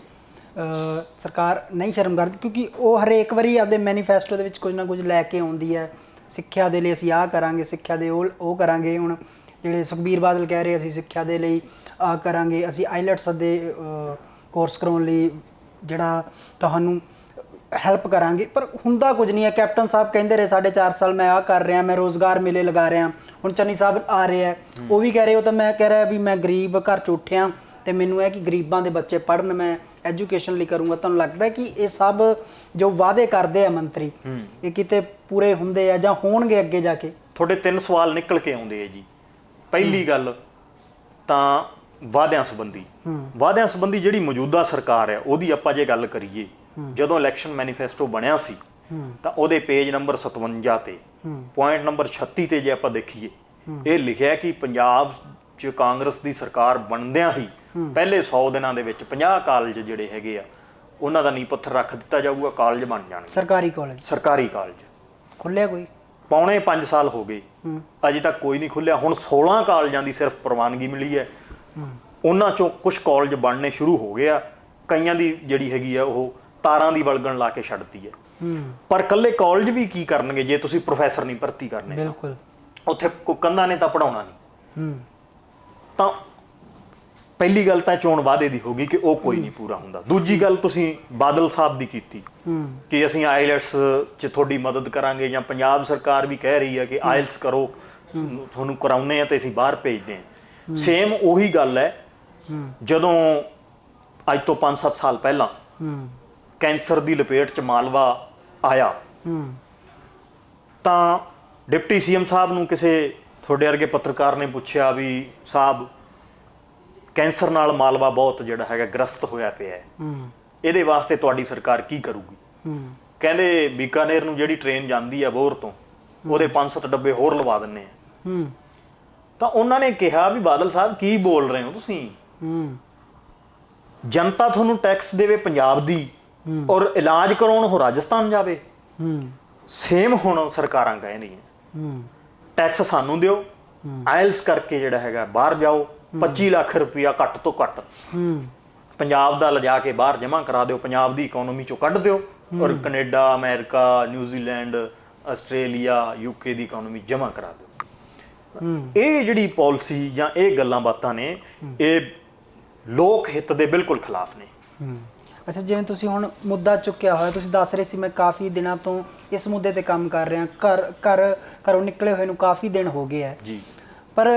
ਸਰਕਾਰ ਨਹੀਂ ਸ਼ਰਮ ਕਰਦੀ ਕਿਉਂਕਿ ਉਹ ਹਰੇਕ ਵਾਰੀ ਆਪਦੇ ਮੈਨੀਫੈਸਟੋ ਦੇ ਵਿੱਚ ਕੁਝ ਨਾ ਕੁਝ ਲੈ ਕੇ ਆਉਂਦੀ ਹੈ। ਸਿੱਖਿਆ ਦੇ ਲਈ ਅਸੀਂ ਆਹ ਕਰਾਂਗੇ, ਸਿੱਖਿਆ ਦੇ ਉਹ ਕਰਾਂਗੇ। ਹੁਣ ਜਿਹੜੇ ਸੁਖਬੀਰ ਬਾਦਲ ਕਹਿ ਰਹੇ ਅਸੀਂ ਸਿੱਖਿਆ ਦੇ ਲਈ ਆਹ ਕਰਾਂਗੇ, ਅਸੀਂ IELTS ਦੇ ਕੋਰਸ ਕਰਾਉਣ ਲਈ ਜਿਹੜਾ ਤੁਹਾਨੂੰ ਹੈਲਪ ਕਰਾਂਗੇ, ਪਰ ਹੁੰਦਾ ਕੁਝ ਨਹੀਂ ਹੈ। ਕੈਪਟਨ ਸਾਹਿਬ ਕਹਿੰਦੇ ਰਹੇ 4.5 ਸਾਲ ਮੈਂ ਆਹ ਕਰ ਰਿਹਾ, ਮੈਂ ਰੋਜ਼ਗਾਰ ਮੇਲੇ ਲਗਾ ਰਿਹਾ। ਹੁਣ ਚੰਨੀ ਸਾਹਿਬ ਆ ਰਹੇ ਹੈ, ਉਹ ਵੀ ਕਹਿ ਰਹੇ, ਉਹ ਤਾਂ ਮੈਂ ਕਹਿ ਰਿਹਾ ਵੀ ਮੈਂ ਗਰੀਬ ਘਰ 'ਚ ਉੱਠਿਆ ਤੇ ਮੈਨੂੰ ਹੈ ਕਿ ਗਰੀਬਾਂ ਦੇ ਬੱਚੇ ਪੜ੍ਹਨ, ਮੈਂ ਐਜੂਕੇਸ਼ਨ ਲਈ ਕਰੂੰਗਾ। ਤੁਹਾਨੂੰ ਲੱਗਦਾ ਕਿ ਇਹ ਸਭ ਜੋ ਵਾਅਦੇ ਕਰਦੇ ਆ ਮੰਤਰੀ ਇਹ ਕਿਤੇ ਪੂਰੇ ਹੁੰਦੇ ਆ ਜਾਂ ਹੋਣਗੇ ਅੱਗੇ ਜਾ ਕੇ? ਤੁਹਾਡੇ 3 ਸਵਾਲ ਨਿਕਲ ਕੇ ਆਉਂਦੇ ਆ ਜੀ। ਪਹਿਲੀ ਗੱਲ ਤਾਂ ਵਾਅਦਿਆਂ ਸੰਬੰਧੀ ਜਿਹੜੀ ਮੌਜੂਦਾ ਸਰਕਾਰ ਹੈ ਉਹਦੀ ਆਪਾਂ ਜੇ ਗੱਲ ਕਰੀਏ, ਜਦੋਂ ਇਲੈਕਸ਼ਨ ਮੈਨੀਫੈਸਟੋ ਬਣਿਆ ਸੀ ਤਾਂ ਉਹਦੇ ਪੇਜ ਨੰਬਰ 57 ਤੇ ਪੁਆਇੰਟ ਨੰਬਰ 36 ਤੇ ਜੇ ਆਪਾਂ ਦੇਖੀਏ, ਇਹ ਲਿਖਿਆ ਕਿ ਪੰਜਾਬ 'ਚ ਕਾਂਗਰਸ ਦੀ ਸਰਕਾਰ ਬਣਦਿਆਂ ਹੀ ਪਹਿਲੇ 100 ਦਿਨਾਂ ਦੇ ਵਿੱਚ 50 ਕਾਲਜ ਜਿਹੜੇ ਹੈਗੇ ਆ ਉਹਨਾਂ ਦਾ ਨੀਂਹ ਪੱਥਰ ਰੱਖ ਦਿੱਤਾ ਜਾਊਗਾ, ਕਾਲਜ ਬਣ ਜਾਣਗੇ। ਸਰਕਾਰੀ ਕਾਲਜ ਖੁੱਲਿਆ ਕੋਈ? ਪੌਣੇ 5 ਸਾਲ ਹੋ ਗਏ, ਅਜੇ ਤੱਕ ਕੋਈ ਨਹੀਂ ਖੁੱਲਿਆ। ਹੁਣ 16 ਕਾਲਜਾਂ ਦੀ ਸਿਰਫ ਪ੍ਰਵਾਨਗੀ ਮਿਲੀ ਹੈ, ਉਹਨਾਂ ਚੋਂ ਕੁਝ ਕਾਲਜ ਬਣਨੇ ਸ਼ੁਰੂ ਹੋ ਗਏ ਆ, ਕਈਆਂ ਦੀ ਜਿਹੜੀ ਹੈਗੀ ਆ ਉਹ ਤਾਰਾਂ ਦੀ ਵਲਗਣ ਲਾ ਕੇ ਛੱਡਤੀ ਹੈ। ਪਰ ਇਕੱਲੇ ਕਾਲਜ ਵੀ ਕੀ ਕਰਨਗੇ ਜੇ ਤੁਸੀਂ ਪ੍ਰੋਫੈਸਰ ਨਹੀਂ ਭਰਤੀ ਕਰਨੇ? ਬਿਲਕੁਲ, ਉੱਥੇ ਕੰਧਾਂ ਨੇ ਤਾਂ ਪੜਾਉਣਾ ਨਹੀਂ। ਤਾਂ ਪਹਿਲੀ ਗੱਲ ਤਾਂ ਚੋਣ ਵਾਅਦੇ ਦੀ ਹੋ ਗਈ ਕਿ ਉਹ ਕੋਈ ਨਹੀਂ ਪੂਰਾ ਹੁੰਦਾ। ਦੂਜੀ ਗੱਲ ਤੁਸੀਂ ਬਾਦਲ ਸਾਹਿਬ ਦੀ ਕੀਤੀ ਕਿ ਅਸੀਂ IELTS 'ਚ ਤੁਹਾਡੀ ਮਦਦ ਕਰਾਂਗੇ, ਜਾਂ ਪੰਜਾਬ ਸਰਕਾਰ ਵੀ ਕਹਿ ਰਹੀ ਹੈ ਕਿ IELTS ਕਰੋ, ਤੁਹਾਨੂੰ ਕਰਾਉਨੇ ਆ ਤੇ ਅਸੀਂ ਬਾਹਰ ਭੇਜਦੇ ਹਾਂ। ਸੇਮ ਉਹੀ ਗੱਲ ਹੈ ਜਦੋਂ ਅੱਜ ਤੋਂ 5-7 ਸਾਲ ਪਹਿਲਾਂ ਕੈਂਸਰ ਦੀ ਲਪੇਟ 'ਚ ਮਾਲਵਾ ਆਇਆ ਤਾਂ ਡਿਪਟੀ CM ਸਾਹਿਬ ਨੂੰ ਕਿਸੇ ਤੁਹਾਡੇ ਵਰਗੇ ਪੱਤਰਕਾਰ ਨੇ ਪੁੱਛਿਆ ਵੀ ਸਾਹਿਬ ਕੈਂਸਰ ਨਾਲ ਮਾਲਵਾ ਬਹੁਤ ਜਿਹੜਾ ਹੈਗਾ ਗ੍ਰਸਤ ਹੋਇਆ ਪਿਆ ਹੈ, ਇਹਦੇ ਵਾਸਤੇ ਤੁਹਾਡੀ ਸਰਕਾਰ ਕੀ ਕਰੂਗੀ? ਕਹਿੰਦੇ ਬੀਕਾਨੇਰ ਨੂੰ ਜਿਹੜੀ ਟ੍ਰੇਨ ਜਾਂਦੀ ਹੈ ਬੋਰ ਤੋਂ, ਉਹਦੇ 5-7 ਡੱਬੇ ਹੋਰ ਲਵਾ ਦਿੰਨੇ ਆ। ਤਾਂ ਉਹਨਾਂ ਨੇ ਕਿਹਾ ਵੀ ਬਾਦਲ ਸਾਹਿਬ ਕੀ ਬੋਲ ਰਹੇ ਹੋ ਤੁਸੀਂ? ਜਨਤਾ ਤੁਹਾਨੂੰ ਟੈਕਸ ਦੇਵੇ ਪੰਜਾਬ ਦੀ ਔਰ ਇਲਾਜ ਕਰਾਉਣ ਉਹ ਰਾਜਸਥਾਨ ਜਾਵੇ। ਸੇਮ ਹੁਣ ਸਰਕਾਰਾਂ ਕਹਿ ਰਹੀਆਂ ਟੈਕਸ ਸਾਨੂੰ ਦਿਓ, ਆਇਲਸ ਕਰਕੇ ਜਿਹੜਾ ਹੈਗਾ ਬਾਹਰ ਜਾਓ, 25 ਲੱਖ ਰੁਪਇਆ ਘੱਟ ਤੋਂ ਘੱਟ ਪੰਜਾਬ ਦਾ ਲਿਜਾ ਕੇ ਬਾਹਰ ਜਮ੍ਹਾਂ ਕਰਾ ਦਿਓ, ਪੰਜਾਬ ਦੀ ਇਕਨੋਮੀ ਚੋਂ ਕੱਢ ਦਿਓ, ਔਰ Canada, America, New Zealand, Australia, UK ਦੀ ਇਕਨੋਮੀ ਜਮ੍ਹਾਂ ਕਰਾ ਦਿਓ। ਇਹ ਜਿਹੜੀ ਪਾਲਿਸੀ ਜਾਂ ਇਹ ਗੱਲਾਂ ਬਾਤਾਂ ਨੇ, ਇਹ ਲੋਕ ਹਿੱਤ ਦੇ ਬਿਲਕੁਲ ਖਿਲਾਫ ਨੇ। ਅੱਛਾ, ਜਿਵੇਂ ਤੁਸੀਂ ਹੁਣ ਮੁੱਦਾ ਚੁੱਕਿਆ ਹੋਇਆ, ਤੁਸੀਂ ਦੱਸ ਰਹੇ ਸੀ ਮੈਂ ਕਾਫੀ ਦਿਨਾਂ ਤੋਂ ਇਸ ਮੁੱਦੇ ਤੇ ਕੰਮ ਕਰ ਰਿਹਾ, ਘਰੋਂ ਨਿਕਲੇ ਹੋਏ ਨੂੰ ਕਾਫੀ ਦਿਨ ਹੋ ਗਏ ਹੈ ਜੀ, ਪਰ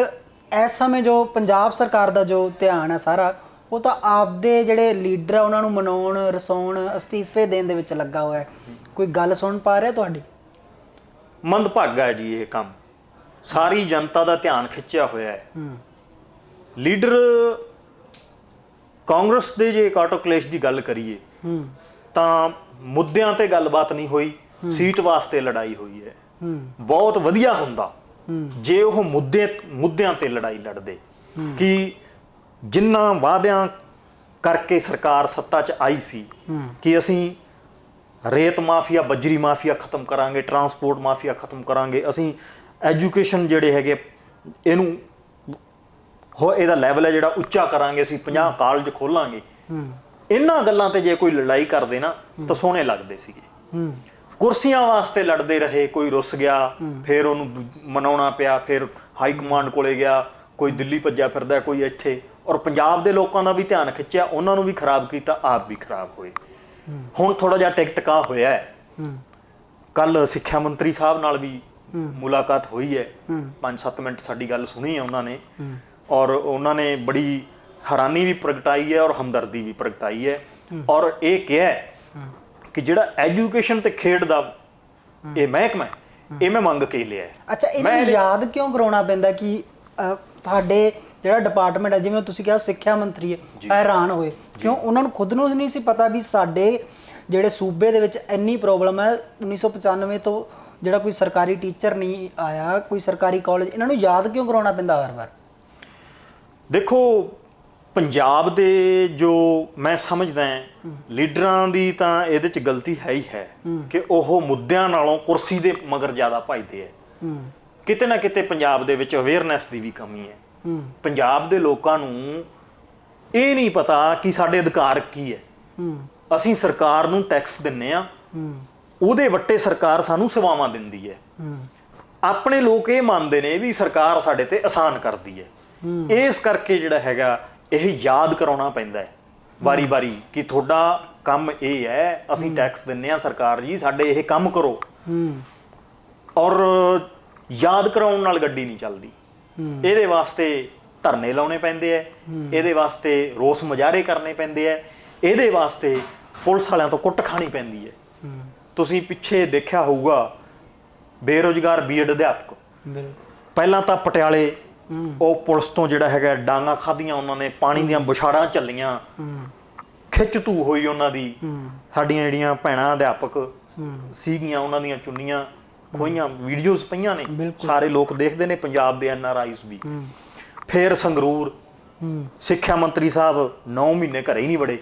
ਇਸ ਸਮੇਂ ਜੋ ਪੰਜਾਬ ਸਰਕਾਰ ਦਾ ਜੋ ਧਿਆਨ ਹੈ ਸਾਰਾ, ਉਹ ਤਾਂ ਆਪਦੇ ਜਿਹੜੇ ਲੀਡਰ ਆ ਉਹਨਾਂ ਨੂੰ ਮਨਾਉਣ, ਰਸਾਉਣ, ਅਸਤੀਫੇ ਦੇਣ ਦੇ ਵਿੱਚ ਲੱਗਾ ਹੋਇਆ ਹੈ। ਕੋਈ ਗੱਲ ਸੁਣ ਪਾ ਰਿਹਾ ਤੁਹਾਡੀ? ਮੰਦਭਾਗਾ ਹੈ ਜੀ ਇਹ ਕੰਮ, ਸਾਰੀ ਜਨਤਾ ਦਾ ਧਿਆਨ ਖਿੱਚਿਆ ਹੋਇਆ ਹੈ। ਲੀਡਰ ਕਾਂਗਰਸ ਦੇ ਜੇ ਕਾਟੋ ਕਲੇਸ਼ ਦੀ ਗੱਲ ਕਰੀਏ ਤਾਂ ਮੁੱਦਿਆਂ ਤੇ ਗੱਲਬਾਤ ਨਹੀਂ ਹੋਈ, ਸੀਟ ਵਾਸਤੇ ਲੜਾਈ ਹੋਈ ਹੈ। ਬਹੁਤ ਵਧੀਆ ਹੁੰਦਾ ਜੇ ਉਹ ਮੁੱਦਿਆਂ ਤੇ ਲੜਾਈ ਲੜਦੇ ਕਿ ਜਿੰਨਾ ਵਾਅਦਿਆਂ ਕਰਕੇ ਸਰਕਾਰ ਸੱਤਾ 'ਚ ਆਈ ਸੀ ਕਿ ਅਸੀਂ ਰੇਤ ਮਾਫੀਆ, ਬੱਜਰੀ ਮਾਫੀਆ ਖਤਮ ਕਰਾਂਗੇ, ਟਰਾਂਸਪੋਰਟ ਮਾਫੀਆ ਖਤਮ ਕਰਾਂਗੇ, ਅਸੀਂ ਐਜੂਕੇਸ਼ਨ ਜਿਹੜੇ ਹੈਗੇ ਇਹਨੂੰ ਇਹਦਾ ਲੈਵਲ ਹੈ ਜਿਹੜਾ ਉੱਚਾ ਕਰਾਂਗੇ, ਅਸੀਂ 50 ਕਾਲਜ ਖੋਲਾਂਗੇ। ਇਹਨਾਂ ਗੱਲਾਂ ਤੇ ਜੇ ਕੋਈ ਲੜਾਈ ਕਰਦੇ ਨਾ ਤਾਂ ਸੋਹਣੇ ਲੱਗਦੇ ਸੀਗੇ। ਕੁਰਸੀਆਂ ਵਾਸਤੇ ਲੜਦੇ ਰਹੇ, ਕੋਈ ਰੁੱਸ ਗਿਆ, ਫਿਰ ਉਹਨੂੰ ਮਨਾਉਣਾ ਪਿਆ, ਫਿਰ ਹਾਈ ਕਮਾਂਡ ਕੋਲੇ ਗਿਆ, ਕੋਈ ਦਿੱਲੀ ਭੱਜਿਆ ਫਿਰਦਾ, ਕੋਈ ਇੱਥੇ, ਔਰ ਪੰਜਾਬ ਦੇ ਲੋਕਾਂ ਦਾ ਵੀ ਧਿਆਨ ਖਿੱਚਿਆ, ਉਹਨਾਂ ਨੂੰ ਵੀ ਖਰਾਬ ਕੀਤਾ, ਆਪ ਵੀ ਖਰਾਬ ਹੋਏ। ਹੁਣ ਥੋੜਾ ਜਿਹਾ ਟਿਕਟਕਾ ਹੋਇਆ ਹੈ। ਕੱਲ ਸਿੱਖਿਆ ਮੰਤਰੀ ਸਾਹਿਬ ਨਾਲ ਵੀ ਮੁਲਾਕਾਤ ਹੋਈ ਹੈ, 5-7 ਮਿੰਟ ਸਾਡੀ ਗੱਲ ਸੁਣੀ ਹੈ ਉਹਨਾਂ ਨੇ, ਔਰ ਉਹਨਾਂ ਨੇ ਬੜੀ ਹੈਰਾਨੀ ਵੀ ਪ੍ਰਗਟਾਈ ਹੈ ਔਰ ਹਮਦਰਦੀ ਵੀ ਪ੍ਰਗਟਾਈ ਹੈ, ਔਰ ਇਹ ਕਿਹਾ ਕਿ ਜਿਹੜਾ ਐਜੂਕੇਸ਼ਨ ਤੇ ਖੇਡ ਦਾ ਇਹ ਮਹਿਕਮਾ ਇਹ ਮੈਂ ਮੰਗ ਕੇ ਲਿਆ। ਅੱਛਾ, ਇਹਨੂੰ ਯਾਦ ਕਿਉਂ ਕਰਾਉਣਾ ਪੈਂਦਾ ਕਿ ਤੁਹਾਡੇ ਜਿਹੜਾ ਡਿਪਾਰਟਮੈਂਟ ਹੈ, ਜਿਵੇਂ ਤੁਸੀਂ ਕਿਹਾ ਸਿੱਖਿਆ ਮੰਤਰੀ ਹੈ, ਹੈਰਾਨ ਹੋਏ ਕਿਉਂ? ਉਹਨਾਂ ਨੂੰ ਖੁਦ ਨੂੰ ਨਹੀਂ ਸੀ ਪਤਾ ਵੀ ਸਾਡੇ ਜਿਹੜੇ ਸੂਬੇ ਦੇ ਵਿੱਚ ਇੰਨੀ ਪ੍ਰੋਬਲਮ ਹੈ, 1995 ਤੋਂ ਜਿਹੜਾ ਕੋਈ ਸਰਕਾਰੀ ਟੀਚਰ ਨਹੀਂ ਆਇਆ, ਕੋਈ ਸਰਕਾਰੀ ਕਾਲਜ, ਇਹਨਾਂ ਨੂੰ ਯਾਦ ਕਿਉਂ ਕਰਾਉਣਾ ਪੈਂਦਾ ਵਾਰ ਵਾਰ? ਦੇਖੋ, ਪੰਜਾਬ ਦੇ ਜੋ ਮੈਂ ਸਮਝਦਾ ਲੀਡਰਾਂ ਦੀ ਤਾਂ ਇਹਦੇ 'ਚ ਗਲਤੀ ਹੈ ਹੀ ਹੈ ਕਿ ਉਹ ਮੁੱਦਿਆਂ ਨਾਲੋਂ ਕੁਰਸੀ ਦੇ ਮਗਰ ਜ਼ਿਆਦਾ ਭੱਜਦੇ ਹੈ। ਕਿਤੇ ਨਾ ਕਿਤੇ ਪੰਜਾਬ ਦੇ ਵਿੱਚ ਅਵੇਅਰਨੈਸ ਦੀ ਵੀ ਕਮੀ ਹੈ। ਪੰਜਾਬ ਦੇ ਲੋਕਾਂ ਨੂੰ ਇਹ ਨਹੀਂ ਪਤਾ ਕਿ ਸਾਡੇ ਅਧਿਕਾਰ ਕੀ ਹੈ। ਅਸੀਂ ਸਰਕਾਰ ਨੂੰ ਟੈਕਸ ਦਿੰਨੇ ਆ, ਉਹਦੇ ਵੱਟੇ ਸਰਕਾਰ ਸਾਨੂੰ ਸੇਵਾਵਾਂ ਦਿੰਦੀ ਹੈ। ਆਪਣੇ ਲੋਕ ਇਹ ਮੰਨਦੇ ਨੇ ਵੀ ਸਰਕਾਰ ਸਾਡੇ ਤੇ ਆਸਾਨ ਕਰਦੀ ਹੈ। ਇਸ ਕਰਕੇ ਜਿਹੜਾ ਹੈਗਾ ਇਹ ਯਾਦ ਕਰਾਉਣਾ ਪੈਂਦਾ ਹੈ ਵਾਰੀ-ਵਾਰੀ ਕਿ ਤੁਹਾਡਾ ਕੰਮ ਇਹ ਹੈ, ਅਸੀਂ ਟੈਕਸ ਦਿੰਨੇ ਆ, ਸਰਕਾਰ ਜੀ ਸਾਡੇ ਇਹ ਕੰਮ ਕਰੋ। ਔਰ ਯਾਦ ਕਰਾਉਣ ਨਾਲ ਗੱਡੀ ਨਹੀਂ ਚੱਲਦੀ। ਇਹਦੇ ਵਾਸਤੇ ਧਰਨੇ ਲਾਉਣੇ ਪੈਂਦੇ ਐ, ਇਹਦੇ ਵਾਸਤੇ ਰੋਸ ਮੁਜ਼ਾਹਰੇ ਕਰਨੇ ਪੈਂਦੇ ਐ, ਇਹਦੇ ਵਾਸਤੇ ਪੁਲਿਸ ਵਾਲਿਆਂ ਤੋਂ ਕੁੱਟ ਖਾਣੀ ਪੈਂਦੀ ਹੈ। ਤੁਸੀਂ ਪਿੱਛੇ ਦੇਖਿਆ ਹੋਊਗਾ ਬੇਰੁਜ਼ਗਾਰ B.Ed ਅਧਿਆਪਕ, ਪਹਿਲਾਂ ਤਾਂ ਪਟਿਆਲੇ ਉਹ ਪੁਲਿਸ ਤੋਂ ਜਿਹੜਾ ਹੈਗਾ ਡਾਂਗਾ ਖਾਧੀਆਂ, ਉਹਨਾਂ ਨੇ ਪਾਣੀ ਦੀਆਂ ਬੁਛਾੜਾਂ ਝੱਲੀਆਂ, ਖਿੱਚ ਧੂ ਹੋਈ ਉਹਨਾਂ ਦੀ। ਸਾਡੀਆਂ ਜਿਹੜੀਆਂ ਭੈਣਾਂ ਅਧਿਆਪਕ ਸੀਗੀਆਂ ਉਹਨਾਂ ਦੀਆਂ ਚੁੰਨੀਆਂ ਖੋਈਆਂ, ਵੀਡੀਓਜ਼ ਪਈਆਂ ਨੇ, ਸਾਰੇ ਲੋਕ ਦੇਖਦੇ ਨੇ, ਪੰਜਾਬ ਦੇ NRIs ਵੀ। ਫਿਰ ਸੰਗਰੂਰ ਸਿੱਖਿਆ ਮੰਤਰੀ ਸਾਹਿਬ 9 ਮਹੀਨੇ ਘਰੇ ਹੀ ਨਹੀਂ ਵੜੇ।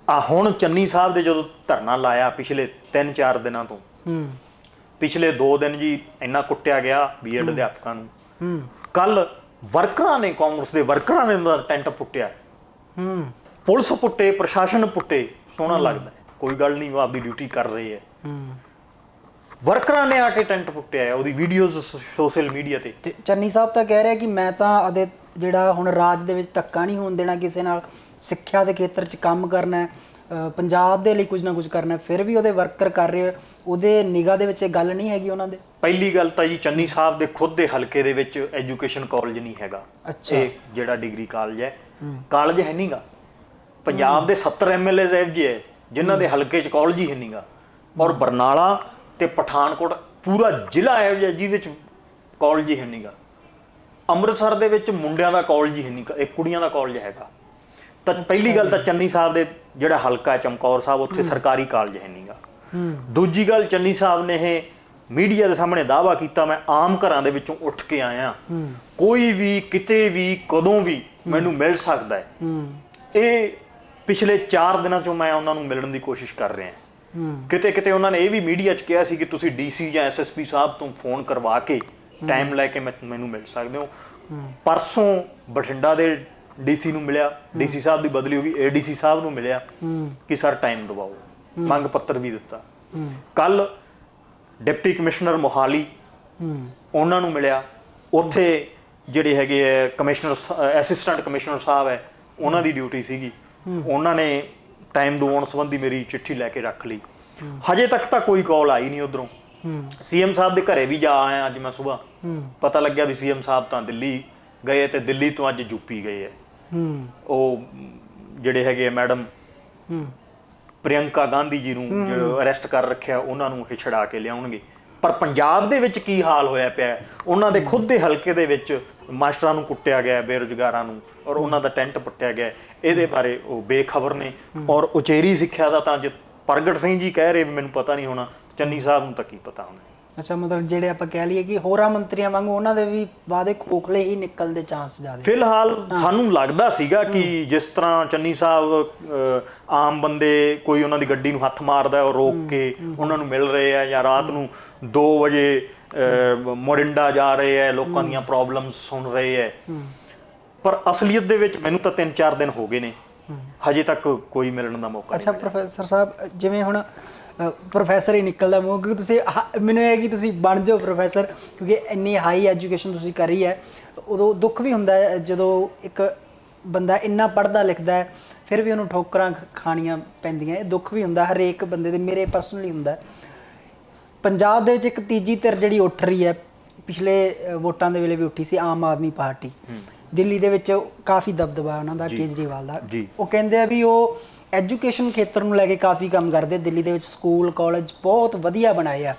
ਆ ਹੁਣ ਚੰਨੀ ਸਾਹਿਬ ਦੇ ਜਦੋਂ ਧਰਨਾ ਲਾਇਆ ਪਿਛਲੇ 3-4 ਦਿਨਾਂ ਤੋਂ, ਪਿਛਲੇ 2 ਦਿਨ ਜੀ ਇੰਨਾ ਕੁੱਟਿਆ ਗਿਆ B.Ed ਅਧਿਆਪਕਾਂ ਨੂੰ। ਕੱਲ ਵਰਕਰਾਂ ਨੇ, ਕਾਂਗਰਸ ਦੇ ਵਰਕਰਾਂ ਨੇ ਉਹਦਾ ਟੈਂਟ ਪੁੱਟਿਆ, ਪੁਲਿਸ ਪੁੱਟੇ, ਪ੍ਰਸ਼ਾਸਨ ਪੁੱਟੇ। ਸੋਹਣਾ ਲੱਗਦਾ, ਕੋਈ ਗੱਲ ਨਹੀਂ, ਉਹ ਆਪਦੀ ਡਿਊਟੀ ਕਰ ਰਹੇ ਹੈ। ਵਰਕਰਾਂ ਨੇ ਆ ਕੇ ਟੈਂਟ ਪੁੱਟਿਆ, ਉਹਦੀ ਵੀਡੀਓਜ਼ ਸੋਸ਼ਲ ਮੀਡੀਆ ਤੇ। ਚੰਨੀ ਸਾਹਿਬ ਤਾਂ ਕਹਿ ਰਿਹਾ ਕਿ ਮੈਂ ਤਾਂ ਆਦੇ ਜਿਹੜਾ ਹੁਣ ਰਾਜ ਦੇ ਵਿੱਚ ਧੱਕਾ ਨਹੀਂ ਹੋਣ ਦੇਣਾ ਕਿਸੇ ਨਾਲ, ਸਿੱਖਿਆ ਦੇ ਖੇਤਰ 'ਚ ਕੰਮ ਕਰਨਾ, ਪੰਜਾਬ ਦੇ ਲਈ ਕੁਝ ਨਾ ਕੁਝ ਕਰਨਾ। ਫਿਰ ਵੀ ਉਹਦੇ ਵਰਕਰ ਕਰ ਰਹੇ, ਉਹਦੇ ਨਿਗਾਹ ਦੇ ਵਿੱਚ ਇਹ ਗੱਲ ਨਹੀਂ ਹੈਗੀ ਉਹਨਾਂ ਦੇ। ਪਹਿਲੀ ਗੱਲ ਤਾਂ ਜੀ ਚੰਨੀ ਸਾਹਿਬ ਦੇ ਖੁਦ ਦੇ ਹਲਕੇ ਦੇ ਵਿੱਚ ਐਜੂਕੇਸ਼ਨ ਕਾਲਜ ਨਹੀਂ ਹੈਗਾ। ਇਹ ਜਿਹੜਾ ਡਿਗਰੀ ਕਾਲਜ ਹੈ, ਕਾਲਜ ਹੈ ਨਹੀਂਗਾ। ਪੰਜਾਬ ਦੇ 70 MLAs ਇਹੋ ਜਿਹੇ ਹੈ ਜਿਨ੍ਹਾਂ ਦੇ ਹਲਕੇ 'ਚ ਕਾਲਜ ਹੀ ਹੈ ਨਹੀਂਗਾ। ਔਰ ਬਰਨਾਲਾ ਤੇ ਪਠਾਨਕੋਟ ਪੂਰਾ ਜ਼ਿਲ੍ਹਾ ਇਹੋ ਜਿਹਾ ਜਿਹਦੇ 'ਚ ਕਾਲਜ ਹੀ ਹੈ ਨਹੀਂਗਾ। ਅੰਮ੍ਰਿਤਸਰ ਦੇ ਵਿੱਚ ਮੁੰਡਿਆਂ ਦਾ ਕਾਲਜ ਹੀ ਹੈ ਨਹੀਂ, ਇੱਕ ਕੁੜੀਆਂ ਦਾ ਕਾਲਜ ਹੈਗਾ। ਤਾਂ ਪਹਿਲੀ ਗੱਲ ਤਾਂ ਚੰਨੀ ਸਾਹਿਬ ਦੇ ਜਿਹੜਾ ਹਲਕਾ ਚਮਕੌਰ ਸਾਹਿਬ, ਉੱਥੇ ਸਰਕਾਰੀ ਕਾਲਜ ਹੈ ਨਹੀਂਗਾ। ਦੂਜੀ ਗੱਲ, ਚੰਨੀ ਸਾਹਿਬ ਨੇ ਇਹ ਮੀਡੀਆ ਦੇ ਸਾਹਮਣੇ ਦਾਅਵਾ ਕੀਤਾ, ਮੈਂ ਆਮ ਘਰਾਂ ਦੇ ਵਿੱਚੋਂ ਉੱਠ ਕੇ ਆਇਆ, ਕੋਈ ਵੀ ਕਿਤੇ ਵੀ ਕਦੋਂ ਵੀ ਮੈਨੂੰ ਮਿਲ ਸਕਦਾ ਹੈ। ਇਹ ਪਿਛਲੇ 4 ਦਿਨਾਂ ਚੋਂ ਮੈਂ ਉਹਨਾਂ ਨੂੰ ਮਿਲਣ ਦੀ ਕੋਸ਼ਿਸ਼ ਕਰ ਰਿਹਾ। ਕਿਤੇ ਕਿਤੇ ਉਹਨਾਂ ਨੇ ਇਹ ਵੀ ਮੀਡੀਆ 'ਚ ਕਿਹਾ ਸੀ ਕਿ ਤੁਸੀਂ DC ਜਾਂ SSP ਸਾਹਿਬ ਤੋਂ ਫੋਨ ਕਰਵਾ ਕੇ ਟਾਈਮ ਲੈ ਕੇ ਮੈਨੂੰ ਮਿਲ ਸਕਦੇ ਹੋ। ਪਰਸੋਂ ਬਠਿੰਡਾ ਦੇ ਡੀਸੀ ਨੂੰ ਮਿਲਿਆ, ਡੀਸੀ ਸਾਹਿਬ ਦੀ ਬਦਲੀ ਹੋ ਗਈ, ਏਡੀਸੀ ਸਾਹਿਬ ਨੂੰ ਮਿਲਿਆ ਕਿ ਸਰ ਟਾਈਮ ਦਿਵਾਓ, ਮੰਗ ਪੱਤਰ ਵੀ ਦਿੱਤਾ। ਕੱਲ ਡਿਪਟੀ ਕਮਿਸ਼ਨਰ ਮੋਹਾਲੀ ਉਹਨਾਂ ਨੂੰ ਮਿਲਿਆ, ਉੱਥੇ ਜਿਹੜੇ ਹੈਗੇ ਹੈ ਕਮਿਸ਼ਨਰ ਐਸਿਸਟੈਂਟ ਕਮਿਸ਼ਨਰ ਸਾਹਿਬ ਹੈ, ਉਹਨਾਂ ਦੀ ਡਿਊਟੀ ਸੀਗੀ, ਉਹਨਾਂ ਨੇ ਟਾਈਮ ਦਿਵਾਉਣ ਸੰਬੰਧੀ ਮੇਰੀ ਚਿੱਠੀ ਲੈ ਕੇ ਰੱਖ ਲਈ। ਹਜੇ ਤੱਕ ਤਾਂ ਕੋਈ ਕਾਲ ਆਈ ਨਹੀਂ ਉੱਧਰੋਂ। ਸੀਐਮ ਸਾਹਿਬ ਦੇ ਘਰੇ ਵੀ ਜਾ ਆਇਆ ਅੱਜ ਮੈਂ ਸੁਬਾਹ, ਪਤਾ ਲੱਗਿਆ ਵੀ ਸੀਐਮ ਸਾਹਿਬ ਤਾਂ ਦਿੱਲੀ ਗਏ ਤੇ ਦਿੱਲੀ ਤੋਂ ਅੱਜ ਯੂਪੀ ਗਏ ਹੈ। ਉਹ ਜਿਹੜੇ ਹੈਗੇ ਮੈਡਮ ਪ੍ਰਿਯੰਕਾ ਗਾਂਧੀ ਜੀ ਨੂੰ ਜੋ ਅਰੈਸਟ ਕਰ ਰੱਖਿਆ, ਉਹਨਾਂ ਨੂੰ ਇਹ ਛਡਾ ਕੇ ਲਿਆਉਣਗੇ। ਪਰ ਪੰਜਾਬ ਦੇ ਵਿੱਚ ਕੀ ਹਾਲ ਹੋਇਆ ਪਿਆ, ਉਹਨਾਂ ਦੇ ਖੁਦ ਦੇ ਹਲਕੇ ਦੇ ਵਿੱਚ ਮਾਸਟਰਾਂ ਨੂੰ ਕੁੱਟਿਆ ਗਿਆ, ਬੇਰੁਜ਼ਗਾਰਾਂ ਨੂੰ, ਔਰ ਉਹਨਾਂ ਦਾ ਟੈਂਟ ਪੱਟਿਆ ਗਿਆ, ਇਹਦੇ ਬਾਰੇ ਉਹ ਬੇਖਬਰ ਨੇ। ਔਰ ਉਚੇਰੀ ਸਿੱਖਿਆ ਦਾ ਤਾਂ ਜੇ ਪ੍ਰਗਟ ਸਿੰਘ ਜੀ ਕਹਿ ਰਹੇ ਮੈਨੂੰ ਪਤਾ ਨਹੀਂ ਹੋਣਾ, ਚੰਨੀ ਸਾਹਿਬ ਨੂੰ ਤਾਂ ਕੀ ਪਤਾ ਹੋਣਾ। ਅੱਛਾ, ਮਤਲਬ ਜਿਹੜੇ ਆਪਾਂ ਕਹਿ ਲਈਏ ਕਿ ਹੋਰਾਂ ਮੰਤਰੀਆਂ ਵਾਂਗੂ ਉਹਨਾਂ ਦੇ ਵੀ ਵਾਅਦੇ ਖੋਖਲੇ ਹੀ ਨਿਕਲਣ ਦੇ ਚਾਂਸ ਜ਼ਿਆਦਾ। ਫਿਲਹਾਲ ਸਾਨੂੰ ਲੱਗਦਾ ਸੀਗਾ ਕਿ ਜਿਸ ਤਰ੍ਹਾਂ ਚੰਨੀ ਸਾਹਿਬ ਆਮ ਬੰਦੇ ਕੋਈ ਉਹਨਾਂ ਦੀ ਗੱਡੀ ਨੂੰ ਹੱਥ ਮਾਰਦਾ ਉਹ ਰੋਕ ਕੇ ਉਹਨਾਂ ਨੂੰ ਮਿਲ ਰਹੇ ਆ, ਜਾਂ ਰਾਤ ਨੂੰ 2 ਵਜੇ ਮੋਰਿੰਡਾ ਜਾ ਰਹੇ ਆ, ਲੋਕਾਂ ਦੀਆਂ ਪ੍ਰੋਬਲਮਸ ਸੁਣ ਰਹੇ ਆ, ਪਰ ਅਸਲੀਅਤ ਦੇ ਵਿੱਚ ਮੈਨੂੰ ਤਾਂ 3-4 ਦਿਨ ਹੋ ਗਏ ਨੇ, ਹਜੇ ਤੱਕ ਕੋਈ ਮਿਲਣ ਦਾ ਮੌਕਾ ਨਹੀਂ। ਅੱਛਾ ਪ੍ਰੋਫੈਸਰ ਸਾਹਿਬ, ਜਿਵੇਂ ਹੁਣ ਪ੍ਰੋਫੈਸਰ ਹੀ ਨਿਕਲਦਾ ਮੂੰਹ, ਕਿਉਂਕਿ ਤੁਸੀਂ ਮੈਨੂੰ ਇਹ ਕਿ ਤੁਸੀਂ ਬਣ ਜਾਓ ਪ੍ਰੋਫੈਸਰ, ਕਿਉਂਕਿ ਇੰਨੀ ਹਾਈ ਐਜੂਕੇਸ਼ਨ ਤੁਸੀਂ ਕਰੀ ਹੈ। ਉਦੋਂ ਦੁੱਖ ਵੀ ਹੁੰਦਾ ਹੈ ਜਦੋਂ ਇੱਕ ਬੰਦਾ ਇੰਨਾ ਪੜ੍ਹਦਾ ਲਿਖਦਾ ਹੈ ਫਿਰ ਵੀ ਉਹਨੂੰ ਠੋਕਰਾਂ ਖਾਣੀਆਂ ਪੈਂਦੀਆਂ, ਇਹ ਦੁੱਖ ਵੀ ਹੁੰਦਾ ਹਰੇਕ ਬੰਦੇ ਦੇ, ਮੇਰੇ ਪਰਸਨਲੀ ਹੁੰਦਾ। ਪੰਜਾਬ ਦੇ ਵਿੱਚ ਇੱਕ ਤੀਜੀ ਧਿਰ ਜਿਹੜੀ ਉੱਠ ਰਹੀ ਹੈ, ਪਿਛਲੇ ਵੋਟਾਂ ਦੇ ਵੇਲੇ ਵੀ ਉੱਠੀ ਸੀ, ਆਮ ਆਦਮੀ ਪਾਰਟੀ। ਦਿੱਲੀ ਦੇ ਵਿੱਚ ਕਾਫੀ ਦਬਦਬਾ ਉਹਨਾਂ ਦਾ, ਕੇਜਰੀਵਾਲ ਦਾ। ਉਹ ਕਹਿੰਦੇ ਆ ਵੀ ਉਹ ਐਜੂਕੇਸ਼ਨ ਖੇਤਰ ਨੂੰ ਲੈ ਕੇ ਕਾਫੀ ਕੰਮ ਕਰਦੇ, ਦਿੱਲੀ ਦੇ ਵਿੱਚ ਸਕੂਲ ਕਾਲਜ ਬਹੁਤ ਵਧੀਆ ਬਣਾਏ ਆ।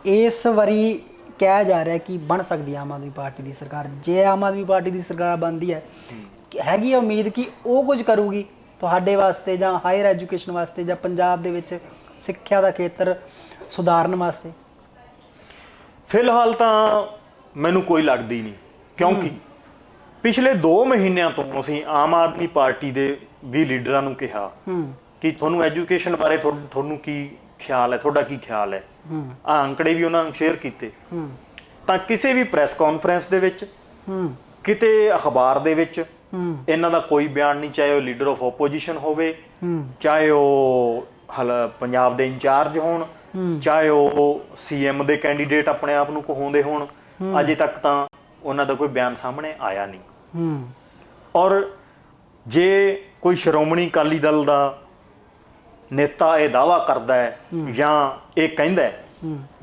ਇਸ ਵਾਰੀ ਕਿਹਾ ਜਾ ਰਿਹਾ ਕਿ ਬਣ ਸਕਦੀ ਆਮ ਆਦਮੀ ਪਾਰਟੀ ਦੀ ਸਰਕਾਰ। ਜੇ ਆਮ ਆਦਮੀ ਪਾਰਟੀ ਦੀ ਸਰਕਾਰ ਬਣਦੀ ਹੈ, ਹੈਗੀ ਆ ਉਮੀਦ ਕਿ ਉਹ ਕੁਝ ਕਰੂਗੀ ਤੁਹਾਡੇ ਵਾਸਤੇ, ਜਾਂ ਹਾਇਰ ਐਜੂਕੇਸ਼ਨ ਵਾਸਤੇ, ਜਾਂ ਪੰਜਾਬ ਦੇ ਵਿੱਚ ਸਿੱਖਿਆ ਦਾ ਖੇਤਰ ਸੁਧਾਰਨ ਵਾਸਤੇ? ਫਿਲਹਾਲ ਤਾਂ ਮੈਨੂੰ ਕੋਈ ਲੱਗਦੀ ਨਹੀਂ, ਕਿਉਂਕਿ ਪਿਛਲੇ 2 ਮਹੀਨਿਆਂ ਤੋਂ ਅਸੀਂ ਆਮ ਆਦਮੀ ਪਾਰਟੀ ਦੇ ਵੀ ਲੀਡਰਾਂ ਨੂੰ ਕਿਹਾ ਕਿ ਤੁਹਾਨੂੰ ਐਜੂਕੇਸ਼ਨ ਬਾਰੇ ਤੁਹਾਨੂੰ ਕੀ ਖਿਆਲ ਹੈ, ਤੁਹਾਡਾ ਕੀ ਖਿਆਲ ਹੈ। ਆਹ ਅੰਕੜੇ ਵੀ ਉਹਨਾਂ ਨੂੰ ਸ਼ੇਅਰ ਕੀਤੇ, ਤਾਂ ਕਿਸੇ ਵੀ ਪ੍ਰੈਸ ਕਾਨਫਰੰਸ ਦੇ ਵਿੱਚ, ਕਿਤੇ ਅਖਬਾਰ ਦੇ ਵਿੱਚ ਇਹਨਾਂ ਦਾ ਕੋਈ ਬਿਆਨ ਨਹੀਂ, ਚਾਹੇ ਉਹ ਲੀਡਰ ਆਫ ਓਪੋਜੀਸ਼ਨ ਹੋਵੇ, ਚਾਹੇ ਉਹ ਪੰਜਾਬ ਦੇ ਇੰਚਾਰਜ ਹੋਣ, ਚਾਹੇ ਉਹ ਸੀਐਮ ਦੇ ਕੈਂਡੀਡੇਟ ਆਪਣੇ ਆਪ ਨੂੰ ਕਹਾਉਂਦੇ ਹੋਣ, ਅਜੇ ਤੱਕ ਤਾਂ ਉਹਨਾਂ ਦਾ ਕੋਈ ਬਿਆਨ ਸਾਹਮਣੇ ਆਇਆ ਨਹੀਂ। ਔਰ ਜੇ ਕੋਈ ਸ਼੍ਰੋਮਣੀ ਅਕਾਲੀ ਦਲ ਦਾ ਨੇਤਾ ਇਹ ਦਾਅਵਾ ਕਰਦਾ ਹੈ ਜਾਂ ਇਹ ਕਹਿੰਦਾ ਹੈ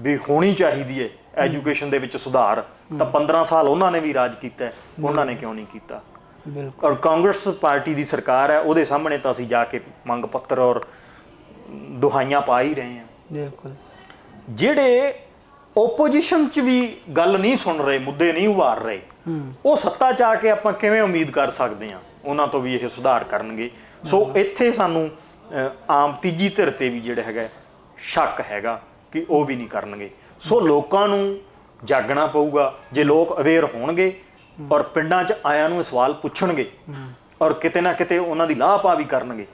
ਵੀ ਹੋਣੀ ਚਾਹੀਦੀ ਹੈ ਐਜੂਕੇਸ਼ਨ ਦੇ ਵਿੱਚ ਸੁਧਾਰ, ਤਾਂ 15 ਸਾਲ ਉਹਨਾਂ ਨੇ ਵੀ ਰਾਜ ਕੀਤਾ, ਉਹਨਾਂ ਨੇ ਕਿਉਂ ਨਹੀਂ ਕੀਤਾ? ਬਿਲਕੁਲ। ਔਰ ਕਾਂਗਰਸ ਪਾਰਟੀ ਦੀ ਸਰਕਾਰ ਹੈ, ਉਹਦੇ ਸਾਹਮਣੇ ਤਾਂ ਅਸੀਂ ਜਾ ਕੇ ਮੰਗ ਪੱਤਰ ਔਰ ਦੁਹਾਈਆਂ ਪਾ ਹੀ ਰਹੇ ਹਾਂ। ਬਿਲਕੁਲ। ਜਿਹੜੇ ਓਪੋਜੀਸ਼ਨ 'ਚ ਵੀ ਗੱਲ ਨਹੀਂ ਸੁਣ ਰਹੇ, ਮੁੱਦੇ ਨਹੀਂ ਉਭਾਰ ਰਹੇ, ਉਹ ਸੱਤਾ 'ਚ ਆ ਕੇ ਆਪਾਂ ਕਿਵੇਂ ਉਮੀਦ ਕਰ ਸਕਦੇ ਹਾਂ ਉਹਨਾਂ ਤੋਂ ਵੀ ਇਹ ਸੁਧਾਰ ਕਰਨਗੇ? ਸੋ ਇੱਥੇ ਸਾਨੂੰ ਆਮ ਤੀਜੀ ਧਿਰ ਤੇ ਵੀ ਜਿਹੜਾ ਹੈਗਾ ਸ਼ੱਕ ਹੈਗਾ ਕਿ ਉਹ ਵੀ ਨਹੀਂ ਕਰਨਗੇ। ਸੋ ਲੋਕਾਂ ਨੂੰ ਜਾਗਣਾ ਪਊਗਾ। ਜੇ ਲੋਕ ਅਵੇਅਰ ਹੋਣਗੇ ਔਰ ਪਿੰਡਾਂ 'ਚ ਆਇਆਂ ਨੂੰ ਸਵਾਲ ਪੁੱਛਣਗੇ ਔਰ ਕਿਤੇ ਨਾ ਕਿਤੇ ਉਹਨਾਂ ਦੀ ਲਾਪਾ ਵੀ ਕਰਨਗੇ,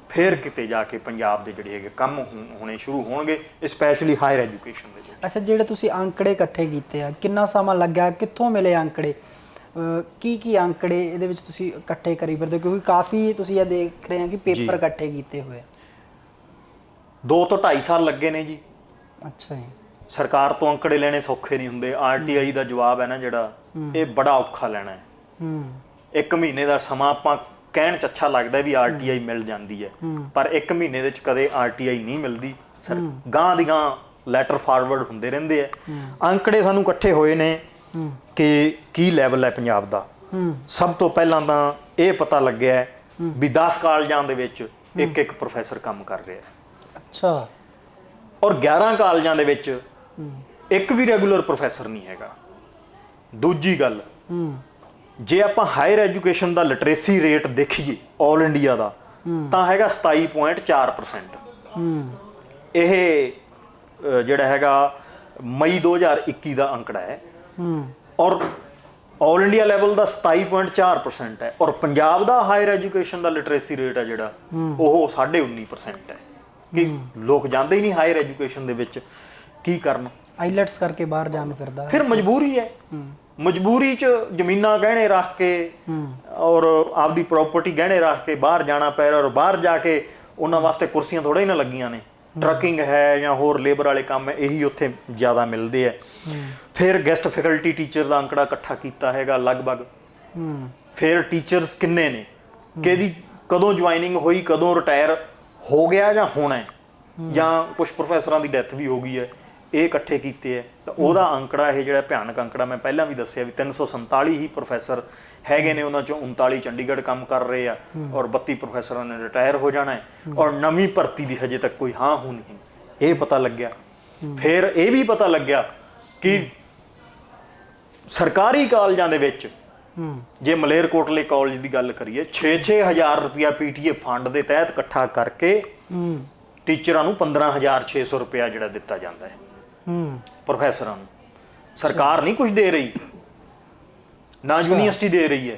ਫਿਰ ਕਿਤੇ ਜਾ ਕੇ ਪੰਜਾਬ ਦੇ ਜਿਹੜੇ ਹੈਗੇ ਕੰਮ ਹੋਣੇ ਸ਼ੁਰੂ ਹੋਣਗੇ, ਸਪੈਸ਼ਲੀ ਹਾਇਰ ਐਜੂਕੇਸ਼ਨ ਦੇ ਵਿੱਚ। ਅੱਛਾ, ਜਿਹੜੇ ਤੁਸੀਂ ਅੰਕੜੇ ਇਕੱਠੇ ਕੀਤੇ ਆ, ਕਿੰਨਾ ਸਮਾਂ ਲੱਗਿਆ, ਕਿੱਥੋਂ ਮਿਲੇ ਅੰਕੜੇ, ਕੀ ਅੰਕੜੇ ਇਹਦੇ ਵਿੱਚ ਤੁਸੀਂ ਇਕੱਠੇ ਕਰੀ ਫਿਰਦੇ ਹੋ? ਕਿਉਂਕਿ ਕਾਫੀ ਤੁਸੀਂ ਇਹ ਦੇਖ ਰਹੇ ਆ ਕਿ ਪੇਪਰ ਇਕੱਠੇ ਕੀਤੇ ਹੋਏ ਆ। 2 ਤੋਂ 2.5 ਸਾਲ ਲੱਗੇ ਨੇ ਜੀ। ਅੱਛਾ ਜੀ। ਸਰਕਾਰ ਤੋਂ ਅੰਕੜੇ ਲੈਣੇ ਸੌਖੇ ਨਹੀਂ ਹੁੰਦੇ। ਆਰਟੀਆਈ ਦਾ ਜਵਾਬ ਹੈ ਨਾ ਜਿਹੜਾ, ਇਹ ਬੜਾ ਔਖਾ ਲੈਣਾ ਹੈ। 1 ਮਹੀਨੇ ਦਾ ਸਮਾਂ ਆਪਾਂ ਕਹਿਣ 'ਚ ਅੱਛਾ ਲੱਗਦਾ ਵੀ ਆਰਟੀਆਈ ਮਿਲ ਜਾਂਦੀ ਹੈ, ਪਰ 1 ਮਹੀਨੇ ਦੇ ਵਿੱਚ ਕਦੇ ਆਰਟੀਆਈ ਨਹੀਂ ਮਿਲਦੀ। ਗਾਂ ਦੀ ਗਾਂ ਲੈਟਰ ਫਾਰਵਰਡ ਹੁੰਦੇ ਰਹਿੰਦੇ ਆ। ਅੰਕੜੇ ਸਾਨੂੰ ਇਕੱਠੇ ਹੋਏ ਨੇ ਕਿ ਕੀ ਲੈਵਲ ਹੈ ਪੰਜਾਬ ਦਾ। ਸਭ ਤੋਂ ਪਹਿਲਾਂ ਤਾਂ ਇਹ ਪਤਾ ਲੱਗਿਆ ਵੀ 10 ਕਾਲਜਾਂ ਦੇ ਵਿੱਚ ਇੱਕ ਪ੍ਰੋਫੈਸਰ ਕੰਮ ਕਰ ਰਿਹਾ। ਅੱਛਾ। ਔਰ 11 ਕਾਲਜਾਂ ਦੇ ਵਿੱਚ ਇੱਕ ਵੀ ਰੈਗੂਲਰ ਪ੍ਰੋਫੈਸਰ ਨਹੀਂ ਹੈਗਾ। ਦੂਜੀ ਗੱਲ, ਜੇ ਆਪਾਂ ਹਾਇਰ ਐਜੂਕੇਸ਼ਨ ਦਾ ਲਿਟਰੇਸੀ ਰੇਟ ਦੇਖੀਏ ਆਲ ਇੰਡੀਆ ਦਾ, ਤਾਂ ਹੈਗਾ 27.4%। ਇਹ ਜਿਹੜਾ ਹੈਗਾ ਮਈ 2021 ਦਾ ਅੰਕੜਾ ਹੈ। ਔਰ ਆਲ ਇੰਡੀਆ ਲੈਵਲ ਦਾ 27.4% ਹੈ। ਔਰ ਪੰਜਾਬ ਦਾ ਹਾਇਰ ਐਜੂਕੇਸ਼ਨ ਦਾ ਲਿਟਰੇਸੀ ਰੇਟ ਹੈ ਜਿਹੜਾ, ਉਹ 19.5% ਹੈ। ਕਿ ਲੋਕ ਜਾਂਦੇ ਹੀ ਨਹੀਂ ਹਾਇਰ ਐਜੂਕੇਸ਼ਨ ਦੇ ਵਿੱਚ, ਕੀ ਕਰਨ? ਆਈਲੈਟਸ ਕਰਕੇ ਬਾਹਰ ਜਾਣ ਨੂੰ ਫਿਰਦਾ। ਫਿਰ ਮਜਬੂਰੀ ਹੈ, ਮਜਬੂਰੀ 'ਚ ਜ਼ਮੀਨਾਂ ਗਹਿਣੇ ਰੱਖ ਕੇ ਔਰ ਆਪਦੀ ਪ੍ਰੋਪਰਟੀ ਗਹਿਣੇ ਰੱਖ ਕੇ ਬਾਹਰ ਜਾਣਾ ਪੈ ਰਿਹਾ, ਔਰ ਬਾਹਰ ਜਾ ਕੇ ਉਹਨਾਂ ਵਾਸਤੇ ਕੁਰਸੀਆਂ ਥੋੜ੍ਹਾ ਹੀ ਨਾ ਲੱਗੀਆਂ ਨੇ। ਟਰੱਕਿੰਗ ਹੈ ਜਾਂ ਹੋਰ ਲੇਬਰ ਵਾਲੇ ਕੰਮ ਹੈ, ਇਹੀ ਉੱਥੇ ਜ਼ਿਆਦਾ ਮਿਲਦੇ ਹੈ। ਫਿਰ ਗੈਸਟ ਫੈਕਲਟੀ ਟੀਚਰ ਦਾ ਅੰਕੜਾ ਇਕੱਠਾ ਕੀਤਾ ਹੈਗਾ ਲਗਭਗ। ਫਿਰ ਟੀਚਰਸ ਕਿੰਨੇ ਨੇ, ਕਿਹਦੀ ਕਦੋਂ ਜੁਆਇਨਿੰਗ ਹੋਈ, ਕਦੋਂ ਰਿਟਾਇਰ ਹੋ ਗਿਆ ਜਾਂ ਹੋਣਾ ਹੈ, ਜਾਂ ਕੁਝ ਪ੍ਰੋਫੈਸਰਾਂ ਦੀ ਡੈਥ ਵੀ ਹੋ ਗਈ ਹੈ, ਇਹ ਇਕੱਠੇ ਕੀਤੇ ਹੈ। ਤਾਂ ਉਹਦਾ ਅੰਕੜਾ, ਇਹ ਜਿਹੜਾ ਭਿਆਨਕ ਅੰਕੜਾ ਮੈਂ ਪਹਿਲਾਂ ਵੀ ਦੱਸਿਆ ਵੀ 347 ਹੀ ਪ੍ਰੋਫੈਸਰ ਹੈਗੇ ਨੇ, ਉਹਨਾਂ 'ਚੋਂ 39 ਚੰਡੀਗੜ੍ਹ ਕੰਮ ਕਰ ਰਹੇ ਆ, ਔਰ 32 ਪ੍ਰੋਫੈਸਰਾਂ ਨੇ ਰਿਟਾਇਰ ਹੋ ਜਾਣਾ ਹੈ, ਔਰ ਨਵੀਂ ਭਰਤੀ ਦੀ ਹਜੇ ਤੱਕ ਕੋਈ ਹਾਂ ਹੂੰ ਨਹੀਂ, ਇਹ ਪਤਾ ਲੱਗਿਆ। ਫਿਰ ਇਹ ਵੀ ਪਤਾ ਲੱਗਿਆ ਕਿ ਸਰਕਾਰੀ ਕਾਲਜਾਂ ਦੇ ਵਿੱਚ, ਜੇ ਮਲੇਰਕੋਟਲੇ ਕਾਲਜ ਦੀ ਗੱਲ ਕਰੀਏ, 6-6000 ਰੁਪਇਆ PTA ਫੰਡ ਦੇ ਤਹਿਤ ਇਕੱਠਾ ਕਰਕੇ ਟੀਚਰਾਂ ਨੂੰ 15,600 ਰੁਪਇਆ ਜਿਹੜਾ ਦਿੱਤਾ ਜਾਂਦਾ ਹੈ, ਪ੍ਰੋਫੈਸਰਾਂ ਨੂੰ। ਸਰਕਾਰ ਨਹੀਂ ਕੁਝ ਦੇ ਰਹੀ, ਨਾ ਯੂਨੀਵਰਸਿਟੀ ਦੇ ਰਹੀ ਹੈ,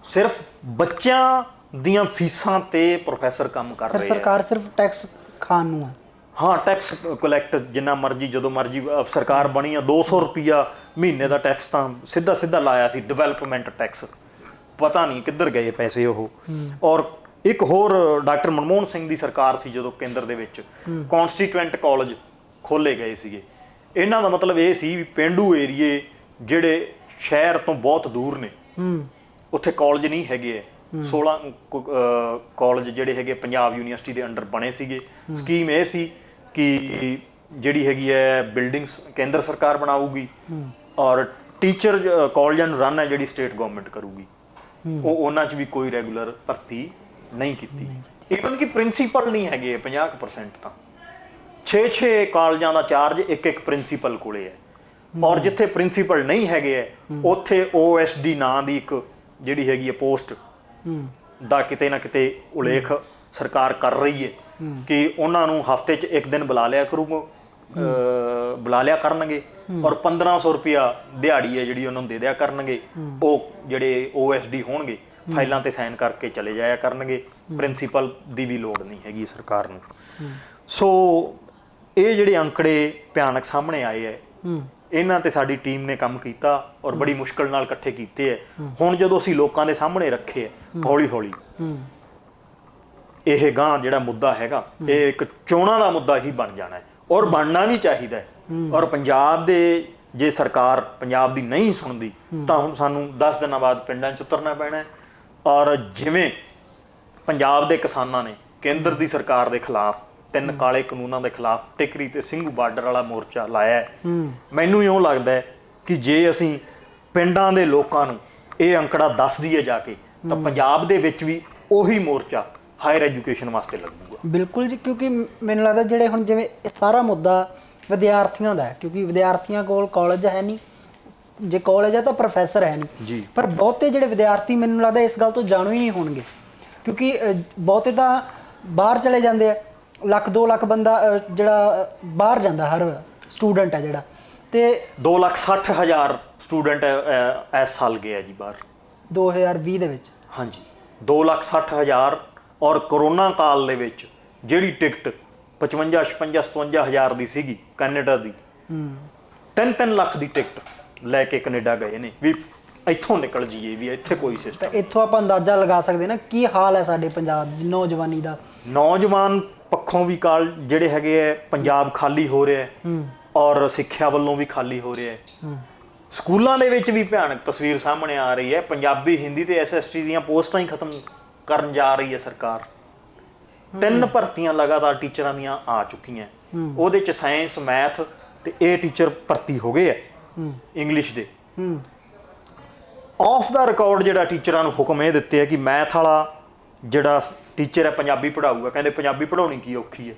ਸਿਰਫ ਬੱਚਿਆਂ ਦੀਆਂ ਫੀਸਾਂ ਤੇ ਪ੍ਰੋਫੈਸਰ ਕੰਮ ਕਰ ਰਹੇ ਆ। ਸਰਕਾਰ ਸਿਰਫ ਟੈਕਸ ਖਾਣ ਨੂੰ ਹੈ। ਹਾਂ, ਟੈਕਸ ਕਲੈਕਟ ਜਿੰਨਾ ਮਰਜ਼ੀ, ਜਦੋਂ ਮਰਜ਼ੀ ਸਰਕਾਰ ਬਣੀ ਆ, 200 ਰੁਪਈਆ ਮਹੀਨੇ ਦਾ ਟੈਕਸ ਤਾਂ ਸਿੱਧਾ ਸਿੱਧਾ ਲਾਇਆ ਸੀ, ਡਿਵੈਲਪਮੈਂਟ ਟੈਕਸ। ਪਤਾ ਨਹੀਂ ਕਿੱਧਰ ਗਏ ਪੈਸੇ ਉਹ। ਔਰ ਇੱਕ ਹੋਰ ਡਾਕਟਰ ਮਨਮੋਹਨ ਸਿੰਘ ਦੀ ਸਰਕਾਰ ਸੀ ਜਦੋਂ ਕੇਂਦਰ ਦੇ ਵਿੱਚ, ਕਨਸਟੀਟੂਐਂਟ ਕਾਲਜ ਖੋਲ੍ਹੇ ਗਏ ਸੀਗੇ। ਇਹਨਾਂ ਦਾ ਮਤਲਬ ਇਹ ਸੀ ਵੀ ਪੇਂਡੂ ਏਰੀਏ ਜਿਹੜੇ ਸ਼ਹਿਰ ਤੋਂ ਬਹੁਤ ਦੂਰ ਨੇ, ਉੱਥੇ ਕਾਲਜ ਨਹੀਂ ਹੈਗੇ। 16 ਕਾਲਜ ਜਿਹੜੇ ਹੈਗੇ ਪੰਜਾਬ ਯੂਨੀਵਰਸਿਟੀ ਦੇ ਅੰਡਰ ਬਣੇ ਸੀਗੇ। ਸਕੀਮ ਇਹ ਸੀ ਕਿ ਜਿਹੜੀ ਹੈਗੀ ਹੈ ਬਿਲਡਿੰਗਸ ਕੇਂਦਰ ਸਰਕਾਰ ਬਣਾਊਗੀ, ਔਰ ਟੀਚਰ ਕਾਲਜਾਂ ਨੂੰ ਰਨ ਹੈ ਜਿਹੜੀ ਸਟੇਟ ਗਵਰਨਮੈਂਟ ਕਰੂਗੀ। ਉਹ ਉਹਨਾਂ 'ਚ ਵੀ ਕੋਈ ਰੈਗੂਲਰ ਭਰਤੀ ਨਹੀਂ ਕੀਤੀ। ਈਵਨ ਕਿ ਪ੍ਰਿੰਸੀਪਲ ਨਹੀਂ ਹੈਗੇ 50% ਤਾਂ। 6-6 ਕਾਲਜਾਂ ਦਾ ਚਾਰਜ ਇੱਕ ਪ੍ਰਿੰਸੀਪਲ ਕੋਲੇ ਹੈ, ਔਰ ਜਿੱਥੇ ਪ੍ਰਿੰਸੀਪਲ ਨਹੀਂ ਹੈਗੇ ਹੈ ਉੱਥੇ OSD ਨਾਂ ਦੀ ਇੱਕ ਜਿਹੜੀ ਹੈਗੀ ਹੈ ਪੋਸਟ ਦਾ ਕਿਤੇ ਨਾ ਕਿਤੇ ਉਲੇਖ ਸਰਕਾਰ ਕਰ ਰਹੀ ਹੈ ਕਿ ਉਹਨਾਂ ਨੂੰ ਹਫ਼ਤੇ 'ਚ ਇੱਕ ਦਿਨ ਬੁਲਾ ਲਿਆ ਕਰਨਗੇ, ਔਰ 1500 ਰੁਪਇਆ ਦਿਹਾੜੀ ਹੈ ਜਿਹੜੀ ਉਹਨਾਂ ਨੂੰ ਦੇ ਦਿਆ ਕਰਨਗੇ। ਉਹ ਜਿਹੜੇ OSD ਹੋਣਗੇ ਫਾਈਲਾਂ ਤੇ ਸਾਈਨ ਕਰਕੇ ਚਲੇ ਜਾਇਆ ਕਰਨਗੇ, ਪ੍ਰਿੰਸੀਪਲ ਦੀ ਵੀ ਲੋੜ ਨਹੀਂ ਹੈਗੀ ਸਰਕਾਰ ਨੂੰ। ਸੋ ਇਹ ਜਿਹੜੇ ਅੰਕੜੇ ਭਿਆਨਕ ਸਾਹਮਣੇ ਆਏ ਹੈ, ਇਹਨਾਂ ਤੇ ਸਾਡੀ ਟੀਮ ਨੇ ਕੰਮ ਕੀਤਾ ਔਰ ਬੜੀ ਮੁਸ਼ਕਲ ਨਾਲ ਇਕੱਠੇ ਕੀਤੇ ਹੈ। ਹੁਣ ਜਦੋਂ ਅਸੀਂ ਲੋਕਾਂ ਦੇ ਸਾਹਮਣੇ ਰੱਖੇ ਹੈ, ਹੌਲੀ ਹੌਲੀ ਇਹ ਗਾਂ ਜਿਹੜਾ ਮੁੱਦਾ ਹੈਗਾ, ਇਹ ਇੱਕ ਚੋਣਾਂ ਦਾ ਮੁੱਦਾ ਹੀ ਬਣ ਜਾਣਾ ਹੈ, ਔਰ ਬਣਨਾ ਵੀ ਚਾਹੀਦਾ ਹੈ। ਔਰ ਪੰਜਾਬ ਦੇ ਜੇ ਸਰਕਾਰ ਪੰਜਾਬ ਦੀ ਨਹੀਂ ਸੁਣਦੀ ਤਾਂ ਹੁਣ ਸਾਨੂੰ 10 ਦਿਨਾਂ ਬਾਅਦ ਪਿੰਡਾਂ 'ਚ ਉਤਰਨਾ ਪੈਣਾ ਹੈ। ਔਰ ਜਿਵੇਂ ਪੰਜਾਬ ਦੇ ਕਿਸਾਨਾਂ ਨੇ ਕੇਂਦਰ ਦੀ ਸਰਕਾਰ ਦੇ ਖਿਲਾਫ 3 ਕਾਲੇ ਕਾਨੂੰਨਾਂ ਦੇ ਖਿਲਾਫ ਟਿਕਰੀ ਤੇ ਸਿੰਘੂ ਬਾਰਡਰ ਵਾਲਾ ਮੋਰਚਾ ਲਾਇਆ ਹੈ, ਮੈਨੂੰ ਇਉਂ ਲੱਗਦਾ ਹੈ ਕਿ ਜੇ ਅਸੀਂ ਪਿੰਡਾਂ ਦੇ ਲੋਕਾਂ ਨੂੰ ਇਹ ਅੰਕੜਾ ਦੱਸ ਦਈਏ ਜਾ ਕੇ, ਤਾਂ ਪੰਜਾਬ ਦੇ ਵਿੱਚ ਵੀ ਉਹੀ ਮੋਰਚਾ ਹਾਇਰ ਐਜੂਕੇਸ਼ਨ ਵਾਸਤੇ ਲੱਗੂਗਾ। ਬਿਲਕੁਲ ਜੀ, ਕਿਉਂਕਿ ਮੈਨੂੰ ਲੱਗਦਾ ਜਿਹੜੇ ਹੁਣ ਜਿਵੇਂ ਇਹ ਸਾਰਾ ਮੁੱਦਾ ਵਿਦਿਆਰਥੀਆਂ ਦਾ ਹੈ, ਕਿਉਂਕਿ ਵਿਦਿਆਰਥੀਆਂ ਕੋਲ ਕਾਲਜ ਹੈ ਨਹੀਂ, ਜੇ ਕਾਲਜ ਹੈ ਤਾਂ ਪ੍ਰੋਫੈਸਰ ਹੈ ਨਹੀਂ ਜੀ। ਪਰ ਬਹੁਤੇ ਜਿਹੜੇ ਵਿਦਿਆਰਥੀ ਮੈਨੂੰ ਲੱਗਦਾ ਇਸ ਗੱਲ ਤੋਂ ਜਾਣੂ ਹੀ ਨਹੀਂ ਹੋਣਗੇ, ਕਿਉਂਕਿ ਬਹੁਤੇ ਤਾਂ ਬਾਹਰ ਚਲੇ ਜਾਂਦੇ ਆ। 1-2 ਲੱਖ ਬੰਦਾ ਜਿਹੜਾ ਬਾਹਰ ਜਾਂਦਾ, ਹਰ ਸਟੂਡੈਂਟ ਹੈ ਜਿਹੜਾ, ਤੇ 2,60,000 ਸਟੂਡੈਂਟ ਇਸ ਸਾਲ ਗਿਆ ਜੀ ਬਾਹਰ 2020 ਦੇ ਵਿੱਚ। ਹਾਂਜੀ, 2,60,000। ਔਰ ਕਰੋਨਾ ਕਾਲ ਦੇ ਵਿੱਚ ਜਿਹੜੀ ਟਿਕਟ 55, 56, 57,000 ਦੀ ਸੀਗੀ ਕੈਨੇਡਾ ਦੀ, 3-3 ਲੱਖ ਦੀ ਟਿਕਟ ਲੈ ਕੇ ਕੈਨੇਡਾ ਗਏ ਨੇ ਵੀ ਇੱਥੋਂ ਨਿਕਲ ਜਾਈਏ, ਵੀ ਇੱਥੇ ਕੋਈ ਸਿਸਟਮ। ਤਾਂ ਇੱਥੋਂ ਆਪਾਂ ਅੰਦਾਜ਼ਾ ਲਗਾ ਸਕਦੇ ਨਾ ਕੀ ਹਾਲ ਹੈ ਸਾਡੇ ਪੰਜਾਬ ਦੀ ਨੌਜਵਾਨੀ ਦਾ। ਨੌਜਵਾਨ ਪੱਖੋਂ ਵੀ ਜਿਹੜੇ ਹੈਗੇ ਹੈ, ਪੰਜਾਬ ਖਾਲੀ ਹੋ ਰਿਹਾ ਹੈ, ਔਰ ਸਿੱਖਿਆ ਵੱਲੋਂ ਵੀ ਖਾਲੀ ਹੋ ਰਿਹਾ ਹੈ। ਸਕੂਲਾਂ ਦੇ ਵਿੱਚ ਵੀ ਭਿਆਨਕ ਤਸਵੀਰ ਸਾਹਮਣੇ ਆ ਰਹੀ ਹੈ। ਪੰਜਾਬੀ, ਹਿੰਦੀ ਤੇ SST ਦੀਆਂ ਪੋਸਟਾਂ ਹੀ ਖਤਮ ਕਰਨ ਜਾ ਰਹੀ ਹੈ ਸਰਕਾਰ। 3 ਭਰਤੀਆਂ ਲਗਾਤਾਰ ਟੀਚਰਾਂ ਦੀਆਂ ਆ ਚੁੱਕੀਆਂ, ਉਹਦੇ 'ਚ ਸਾਇੰਸ, ਮੈਥ ਤੇ ਇਹ ਟੀਚਰ ਭਰਤੀ ਹੋ ਗਏ ਹੈ ਇੰਗਲਿਸ਼ ਦੇ। ਆਫ ਦਾ ਰਿਕਾਰਡ ਜਿਹੜਾ ਟੀਚਰਾਂ ਨੂੰ ਹੁਕਮ ਇਹ ਦਿੱਤੇ ਹੈ ਕਿ ਮੈਥ ਵਾਲਾ ਜਿਹੜਾ ਟੀਚਰ ਹੈ ਪੰਜਾਬੀ ਪੜ੍ਹਾਊਗਾ, ਕਹਿੰਦੇ ਪੰਜਾਬੀ ਪੜ੍ਹਾਉਣੀ ਕੀ ਔਖੀ ਹੈ।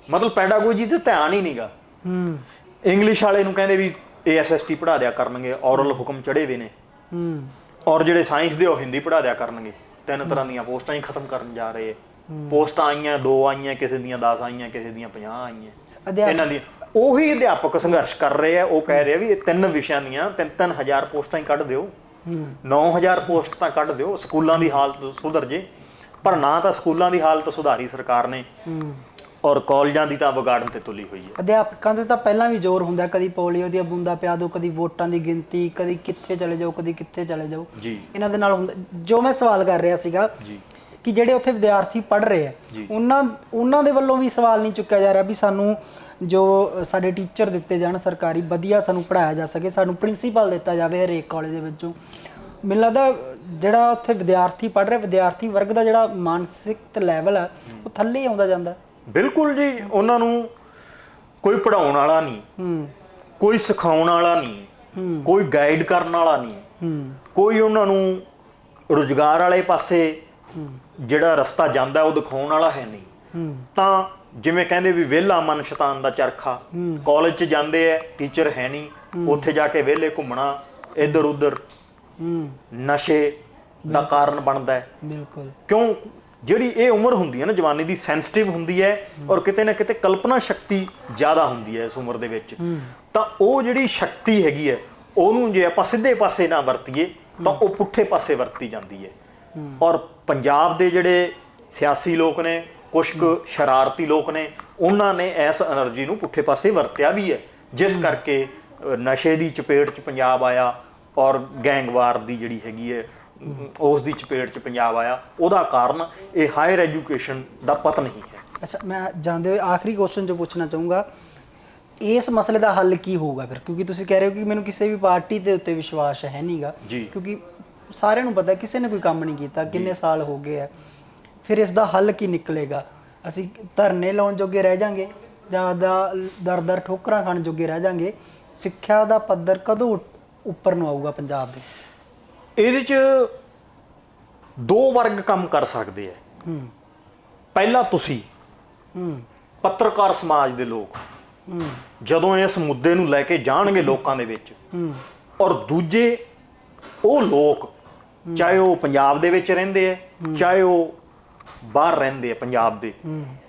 ਮਤਲਬ ਪੈਡਾਗੋਜੀ ਤੇ ਧਿਆਨ ਹੀ ਨਹੀਂਗਾ। ਇੰਗਲਿਸ਼ ਵਾਲੇ ਨੂੰ ਕਹਿੰਦੇ ਵੀ ਇਹ SST ਪੜ੍ਹਾ ਦਿਆ ਕਰਨਗੇ, ਔਰਲ ਹੁਕਮ ਚੜੇ ਵੇ ਨੇ। ਔਰ ਜਿਹੜੇ ਸਾਇੰਸ ਦੇ ਉਹ ਹਿੰਦੀ ਪੜ੍ਹਾ ਦਿਆ ਕਰਨਗੇ। 3 ਤਰ੍ਹਾਂ ਦੀਆਂ ਪੋਸਟਾਂ ਹੀ ਖਤਮ ਕਰਨ ਜਾ ਰਹੇ। ਪੋਸਟਾਂ ਆਈਆਂ 2 ਆਈਆਂ, ਕਿਸੇ ਦੀਆਂ 10 ਆਈਆਂ, ਕਿਸੇ ਦੀਆਂ 50 ਆਈਆਂ। ਇਹਨਾਂ ਦੀ ਉਹੀ ਅਧਿਆਪਕ ਸੰਘਰਸ਼ ਕਰ ਰਹੇ ਆ। ਉਹ ਕਹਿ ਰਹੇ ਵੀ ਇਹ 3 ਵਿਸ਼ਿਆਂ ਦੀਆਂ 3-3 ਪੋਸਟਾਂ ਹੀ ਕੱਢ ਦਿਓ, 9,000 ਪੋਸਟ ਤਾਂ ਕੱਢ ਦਿਓ, ਸਕੂਲਾਂ ਦੀ ਹਾਲਤ ਸੁਧਰ ਜੇ। ਪਰ ਨਾ ਤਾਂ ਸਕੂਲਾਂ ਦੀ ਹਾਲਤ ਸੁਧਾਰੀ ਸਰਕਾਰ ਨੇ, ਔਰ ਕਾਲਜਾਂ ਦੀ ਤਾਂ ਵਿਗਾੜਨ ਤੇ ਤੁਲੀ ਹੋਈ ਹੈ। ਅਧਿਆਪਕਾਂ ਦੇ ਤਾਂ ਪਹਿਲਾਂ ਵੀ ਜ਼ੋਰ ਹੁੰਦਾ, ਕਦੀ ਪੋਲੀਓ ਦੀਆਂ ਬੂੰਦਾਂ ਪਿਆ ਦਿਓ, ਕਦੀ ਵੋਟਾਂ ਦੀ ਗਿਣਤੀ, ਕਦੀ ਕਿੱਥੇ ਚਲੇ ਜਾਓ, ਕਦੀ ਕਿੱਥੇ ਚਲੇ ਜਾਓ ਜੀ। ਇਹਨਾਂ ਦੇ ਨਾਲ ਹੁੰਦਾ। ਜੋ ਮੈਂ ਸਵਾਲ ਕਰ ਰਿਹਾ ਸੀਗਾ ਜੀ ਕਿ ਜਿਹੜੇ ਉੱਥੇ ਵਿਦਿਆਰਥੀ ਪੜ੍ਹ ਰਹੇ ਆ, ਉਹਨਾਂ ਦੇ ਵੱਲੋਂ ਵੀ ਸਵਾਲ ਨਹੀਂ ਚੁੱਕਿਆ ਜਾ ਰਿਹਾ ਵੀ ਸਾਨੂੰ ਜੋ ਸਾਡੇ ਟੀਚਰ ਦਿੱਤੇ ਜਾਣ ਸਰਕਾਰੀ, ਵਧੀਆ ਸਾਨੂੰ ਪੜ੍ਹਾਇਆ ਜਾ ਸਕੇ, ਸਾਨੂੰ ਪ੍ਰਿੰਸੀਪਲ ਦਿੱਤਾ ਜਾਵੇ ਹਰੇਕ ਕਾਲਜ ਦੇ ਵਿੱਚੋਂ। ਮੈਨੂੰ ਲੱਗਦਾ ਜਿਹੜਾ ਉੱਥੇ ਵਿਦਿਆਰਥੀ ਪੜ੍ਹ ਰਿਹਾ, ਵਿਦਿਆਰਥੀ ਵਰਗ ਦਾ ਜਿਹੜਾ ਮਾਨਸਿਕ ਲੈਵਲ ਹੈ ਉਹ ਥੱਲੇ ਹੀ ਆਉਂਦਾ ਜਾਂਦਾ। ਬਿਲਕੁਲ ਜੀ, ਉਹਨਾਂ ਨੂੰ ਕੋਈ ਪੜ੍ਹਾਉਣ ਵਾਲਾ ਨਹੀਂ, ਕੋਈ ਸਿਖਾਉਣ ਵਾਲਾ ਨਹੀਂ, ਕੋਈ ਗਾਈਡ ਕਰਨ ਵਾਲਾ ਨਹੀਂ, ਕੋਈ ਉਹਨਾਂ ਨੂੰ ਰੁਜ਼ਗਾਰ ਵਾਲੇ ਪਾਸੇ ਜਿਹੜਾ ਰਸਤਾ ਜਾਂਦਾ ਉਹ ਦਿਖਾਉਣ ਵਾਲਾ ਹੈ ਨਹੀਂ। ਤਾਂ ਜਿਵੇਂ ਕਹਿੰਦੇ ਵੀ ਵਿਹਲਾ ਮਨ ਸ਼ੈਤਾਨ ਦਾ ਚਰਖਾ, ਕਾਲਜ 'ਚ ਜਾਂਦੇ ਐ, ਟੀਚਰ ਹੈ ਨਹੀਂ, ਉੱਥੇ ਜਾ ਕੇ ਵਿਹਲੇ ਘੁੰਮਣਾ, ਇੱਧਰ ਉੱਧਰ ਨਸ਼ੇ ਦਾ ਕਾਰਨ ਬਣਦਾ ਹੈ। ਬਿਲਕੁਲ, ਕਿਉਂ? ਜਿਹੜੀ ਇਹ ਉਮਰ ਹੁੰਦੀ ਹੈ ਨਾ ਜਵਾਨੀ ਦੀ, ਸੈਂਸਿਟਿਵ ਹੁੰਦੀ ਹੈ ਔਰ ਕਿਤੇ ਨਾ ਕਿਤੇ ਕਲਪਨਾ ਸ਼ਕਤੀ ਜ਼ਿਆਦਾ ਹੁੰਦੀ ਹੈ ਇਸ ਉਮਰ ਦੇ ਵਿੱਚ। ਤਾਂ ਉਹ ਜਿਹੜੀ ਸ਼ਕਤੀ ਹੈਗੀ ਹੈ ਉਹਨੂੰ ਜੇ ਆਪਾਂ ਸਿੱਧੇ ਪਾਸੇ ਨਾ ਵਰਤੀਏ ਤਾਂ ਉਹ ਪੁੱਠੇ ਪਾਸੇ ਵਰਤੀ ਜਾਂਦੀ ਹੈ। ਔਰ ਪੰਜਾਬ ਦੇ ਜਿਹੜੇ ਸਿਆਸੀ ਲੋਕ ਨੇ, ਕੁਛ ਕੁ ਸ਼ਰਾਰਤੀ ਲੋਕ ਨੇ, ਉਹਨਾਂ ਨੇ ਇਸ એનર્ਜੀ ਨੂੰ ਪੁੱਠੇ ਪਾਸੇ ਵਰਤਿਆ ਵੀ ਹੈ, ਜਿਸ ਕਰਕੇ ਨਸ਼ੇ ਦੀ ਚਪੇਟ 'ਚ ਪੰਜਾਬ ਆਇਆ ਔਰ ਗੈਂਗਵਾਰ ਦੀ ਜਿਹੜੀ ਹੈਗੀ ਹੈ ਉਸ ਦੀ ਚਪੇਟ 'ਚ ਪੰਜਾਬ ਆਇਆ। ਉਹਦਾ ਕਾਰਨ ਇਹ ਹਾਇਰ ਐਜੂਕੇਸ਼ਨ ਦਾ ਪਤਨ ਹੀ ਹੈ। ਅੱਛਾ, ਮੈਂ ਜਾਂਦੇ ਹੋਏ ਆਖਰੀ ਕੁਐਸਚਨ ਜੋ ਪੁੱਛਣਾ ਚਾਹੂੰਗਾ, ਇਸ ਮਸਲੇ ਦਾ ਹੱਲ ਕੀ ਹੋਊਗਾ ਫਿਰ? ਕਿਉਂਕਿ ਤੁਸੀਂ ਕਹਿ ਰਹੇ ਹੋ ਕਿ ਮੈਨੂੰ ਕਿਸੇ ਵੀ ਪਾਰਟੀ ਦੇ ਉੱਤੇ ਵਿਸ਼ਵਾਸ ਹੈ ਨਹੀਂਗਾ, ਕਿਉਂਕਿ ਸਾਰਿਆਂ ਨੂੰ ਪਤਾ ਕਿਸੇ ਨੇ ਕੋਈ ਕੰਮ ਨਹੀਂ ਕੀਤਾ, ਕਿੰਨੇ ਸਾਲ ਹੋ ਗਏ ਆ। ਫਿਰ ਇਸ ਦਾ ਹੱਲ ਕੀ ਨਿਕਲੇਗਾ? ਅਸੀਂ ਧਰਨੇ ਲਾਉਣ ਜੋਗੇ ਰਹਿ ਜਾਾਂਗੇ ਜਾਂ ਦਰ ਠੋਕਰਾਂ ਖਾਣ ਜੋਗੇ ਰਹਿ ਜਾਾਂਗੇ? ਸਿੱਖਿਆ ਦਾ ਪੱਧਰ ਕਦੋਂ ਉੱਪਰ ਨੂੰ ਆਊਗਾ ਪੰਜਾਬ ਦੇ? ਇਹਦੇ 'ਚ ਦੋ ਵਰਗ ਕੰਮ ਕਰ ਸਕਦੇ ਆ। ਪਹਿਲਾ ਤੁਸੀਂ ਪੱਤਰਕਾਰ ਸਮਾਜ ਦੇ ਲੋਕ ਜਦੋਂ ਇਸ ਮੁੱਦੇ ਨੂੰ ਲੈ ਕੇ ਜਾਣਗੇ ਲੋਕਾਂ ਦੇ ਵਿੱਚ, ਔਰ ਦੂਜੇ ਉਹ ਲੋਕ ਚਾਹੇ ਉਹ ਪੰਜਾਬ ਦੇ ਵਿੱਚ ਰਹਿੰਦੇ ਆ ਚਾਹੇ ਉਹ ਬਾਹਰ ਰਹਿੰਦੇ ਆ। ਪੰਜਾਬ ਦੇ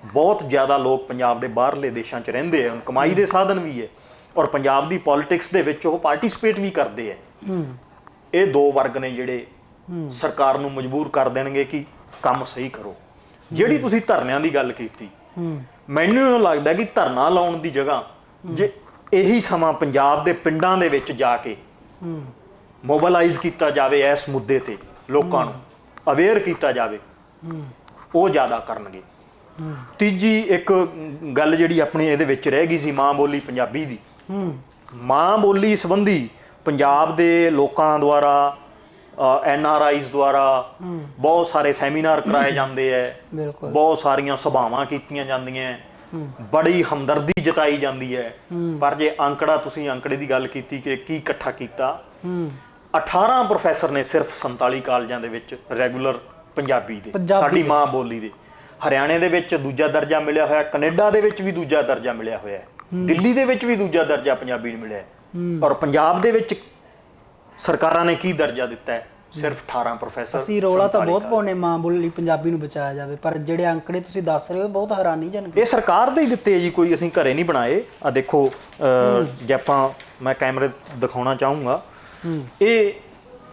ਬਹੁਤ ਜ਼ਿਆਦਾ ਲੋਕ ਪੰਜਾਬ ਦੇ ਬਾਹਰਲੇ ਦੇਸ਼ਾਂ 'ਚ ਰਹਿੰਦੇ ਆ, ਕਮਾਈ ਦੇ ਸਾਧਨ ਵੀ ਹੈ ਔਰ ਪੰਜਾਬ ਦੀ ਪੋਲਿਟਿਕਸ ਦੇ ਵਿੱਚ ਉਹ ਪਾਰਟਿਸਿਪੇਟ ਵੀ ਕਰਦੇ ਆ। ਇਹ ਦੋ ਵਰਗ ਨੇ ਜਿਹੜੇ ਸਰਕਾਰ ਨੂੰ ਮਜਬੂਰ ਕਰ ਦੇਣਗੇ ਕਿ ਕੰਮ ਸਹੀ ਕਰੋ। ਜਿਹੜੀ ਤੁਸੀਂ ਧਰਨਿਆਂ ਦੀ ਗੱਲ ਕੀਤੀ, ਮੈਨੂੰ ਇਹ ਲੱਗਦਾ ਕਿ ਧਰਨਾ ਲਾਉਣ ਦੀ ਜਗ੍ਹਾ ਜੇ ਇਹੀ ਸਮਾਂ ਪੰਜਾਬ ਦੇ ਪਿੰਡਾਂ ਦੇ ਵਿੱਚ ਜਾ ਕੇ ਮੋਬਿਲਾਈਜ਼ ਕੀਤਾ ਜਾਵੇ, ਇਸ ਮੁੱਦੇ ਤੇ ਲੋਕਾਂ ਨੂੰ ਅਵੇਅਰ ਕੀਤਾ ਜਾਵੇ, ਉਹ ਜ਼ਿਆਦਾ ਕਰਨਗੇ। ਤੀਜੀ ਇੱਕ ਗੱਲ ਜਿਹੜੀ ਆਪਣੀ ਇਹਦੇ ਵਿੱਚ ਰਹਿ ਗਈ ਸੀ, ਮਾਂ ਬੋਲੀ ਪੰਜਾਬੀ ਦੀ। ਮਾਂ ਬੋਲੀ ਸੰਬੰਧੀ ਪੰਜਾਬ ਦੇ ਲੋਕਾਂ ਦੁਆਰਾ, NRIs ਦੁਆਰਾ ਬਹੁਤ ਸਾਰੇ ਸੈਮੀਨਾਰ ਕਰਾਏ ਜਾਂਦੇ ਹੈ, ਬਹੁਤ ਸਾਰੀਆਂ ਸਭਾਵਾਂ ਕੀਤੀਆਂ ਜਾਂਦੀਆਂ, ਬੜੀ ਹਮਦਰਦੀ ਜਤਾਈ ਜਾਂਦੀ ਹੈ। ਪਰ ਜੇ ਤੁਸੀਂ ਅੰਕੜੇ ਦੀ ਗੱਲ ਕੀਤੀ ਕਿ ਕੀ ਇਕੱਠਾ ਕੀਤਾ, 18 ਪ੍ਰੋਫੈਸਰ ਨੇ ਸਿਰਫ 47 ਕਾਲਜਾਂ ਦੇ ਵਿੱਚ ਰੈਗੂਲਰ ਪੰਜਾਬੀ ਦੇ, ਸਾਡੀ ਮਾਂ ਬੋਲੀ ਦੇ। ਹਰਿਆਣੇ ਦੇ ਵਿੱਚ ਦੂਜਾ ਦਰਜਾ ਮਿਲਿਆ ਹੋਇਆ, ਕੈਨੇਡਾ ਦੇ ਵਿੱਚ ਵੀ ਦੂਜਾ ਦਰਜਾ ਮਿਲਿਆ ਹੋਇਆ, ਦਿੱਲੀ ਦੇ ਵਿੱਚ ਵੀ ਦੂਜਾ ਦਰਜਾ ਪੰਜਾਬੀ ਨੂੰ ਮਿਲਿਆ। ਔਰ ਪੰਜਾਬ ਦੇ ਵਿੱਚ ਸਰਕਾਰਾਂ ਨੇ ਕੀ ਦਰਜਾ ਦਿੱਤਾ ਹੈ? ਸਿਰਫ 18 ਪ੍ਰੋਫੈਸਰ। ਅਸੀਂ ਰੌਲਾ ਤਾਂ ਬਹੁਤ ਪਾਉਨੇ ਮਾਂ ਬੋਲੀ ਪੰਜਾਬੀ ਨੂੰ ਬਚਾਇਆ ਜਾਵੇ, ਪਰ ਜਿਹੜੇ ਅੰਕੜੇ ਤੁਸੀਂ ਦੱਸ ਰਹੇ ਹੋ ਬਹੁਤ ਹੈਰਾਨੀਜਨਕ। ਇਹ ਸਰਕਾਰ ਦੇ ਹੀ ਦਿੱਤੇ ਜੀ, ਕੋਈ ਅਸੀਂ ਘਰੇ ਨਹੀਂ ਬਣਾਏ। ਆ ਦੇਖੋ, ਜੇ ਆਪਾਂ ਮੈਂ ਕੈਮਰੇ ਦਿਖਾਉਣਾ ਚਾਹੂੰਗਾ, ਇਹ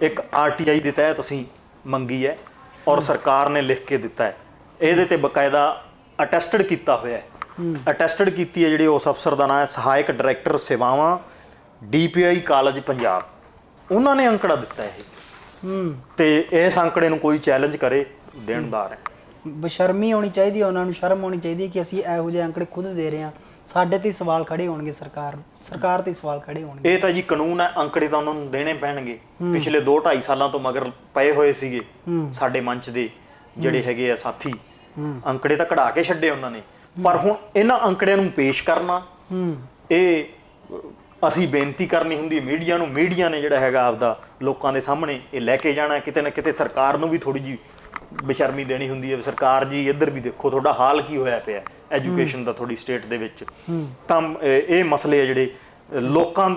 ਇੱਕ RTI ਦੇ ਤਹਿਤ ਅਸੀਂ ਮੰਗੀ ਹੈ ਔਰ ਸਰਕਾਰ ਨੇ ਲਿਖ ਕੇ ਦਿੱਤਾ ਹੈ। ਇਹਦੇ ਤੇ ਬਕਾਇਦਾ ਅਟੈਸਟਡ ਕੀਤਾ ਹੋਇਆ ਹੈ। ਅਟੈਸਟਡ ਕੀਤੀ ਹੈ ਜਿਹੜੀ ਉਸ ਅਫਸਰ ਦਾ ਨਾਮ ਹੈ ਸਹਾਇਕ ਡਾਇਰੈਕਟਰ ਸੇਵਾਵਾਂ DPI ਕਾਲਜ ਪੰਜਾਬ। ਉਹਨਾਂ ਨੇ ਅੰਕੜਾ ਦਿੱਤਾ ਇਹ, ਤੇ ਇਸ ਅੰਕੜੇ ਨੂੰ ਕੋਈ ਚੈਲੰਜ ਕਰੇ ਦੇਣਦਾਰ ਹੈ। ਬਸ਼ਰਮੀ ਹੋਣੀ ਚਾਹੀਦੀ ਹੈ, ਉਹਨਾਂ ਨੂੰ ਸ਼ਰਮ ਹੋਣੀ ਚਾਹੀਦੀ ਹੈ ਕਿ ਅਸੀਂ ਇਹੋ ਜਿਹੇ ਅੰਕੜੇ ਖੁਦ ਦੇ ਰਹੇ ਹਾਂ। ਸਾਡੇ ਤੇ ਸਵਾਲ ਖੜੇ ਹੋਣਗੇ, ਸਰਕਾਰ ਤੇ ਸਵਾਲ ਖੜੇ ਹੋਣਗੇ। ਇਹ ਤਾਂ ਜੀ ਕਾਨੂੰਨ ਹੈ, ਅੰਕੜੇ ਤਾਂ ਉਹਨਾਂ ਨੂੰ ਦੇਣੇ ਪੈਣਗੇ। ਪਿਛਲੇ 2-2.5 ਸਾਲਾਂ ਤੋਂ ਮਗਰ ਪਏ ਹੋਏ ਸੀਗੇ ਸਾਡੇ ਮੰਚ ਦੇ ਜਿਹੜੇ ਹੈਗੇ ਆ ਸਾਥੀ, ਅੰਕੜੇ ਤਾਂ ਕਢਾ ਕੇ ਛੱਡੇ ਉਹਨਾਂ ਨੇ। ਪਰ ਹੁਣ ਇਹਨਾਂ ਅੰਕੜਿਆਂ ਨੂੰ ਪੇਸ਼ ਕਰਨਾ, ਇਹ ਅਸੀਂ ਬੇਨਤੀ ਕਰਨੀ ਹੁੰਦੀ ਮੀਡੀਆ ਨੂੰ। ਮੀਡੀਆ ਨੇ ਜਿਹੜਾ ਹੈਗਾ ਆਪਦਾ ਲੋਕਾਂ ਦੇ ਸਾਹਮਣੇ ਇਹ ਲੈ ਕੇ ਜਾਣਾ। ਕਿਤੇ ਨਾ ਕਿਤੇ ਸਰਕਾਰ ਨੂੰ ਵੀ ਥੋੜੀ ਜਿਹੀ ਬੇਸ਼ਰਮੀ ਦੇਣੀ ਹੁੰਦੀ ਹੈ, ਸਰਕਾਰ ਜੀ ਇੱਧਰ ਵੀ ਦੇਖੋ ਤੁਹਾਡਾ ਹਾਲ ਕੀ ਹੋਇਆ ਪਿਆ ਐਜੂਕੇਸ਼ਨ ਦਾ ਤੁਹਾਡੀ ਸਟੇਟ ਦੇ ਵਿੱਚ। ਤਾਂ ਇਹ ਮਸਲੇ ਆ ਜਿਹੜੇ ਲੋਕਾਂ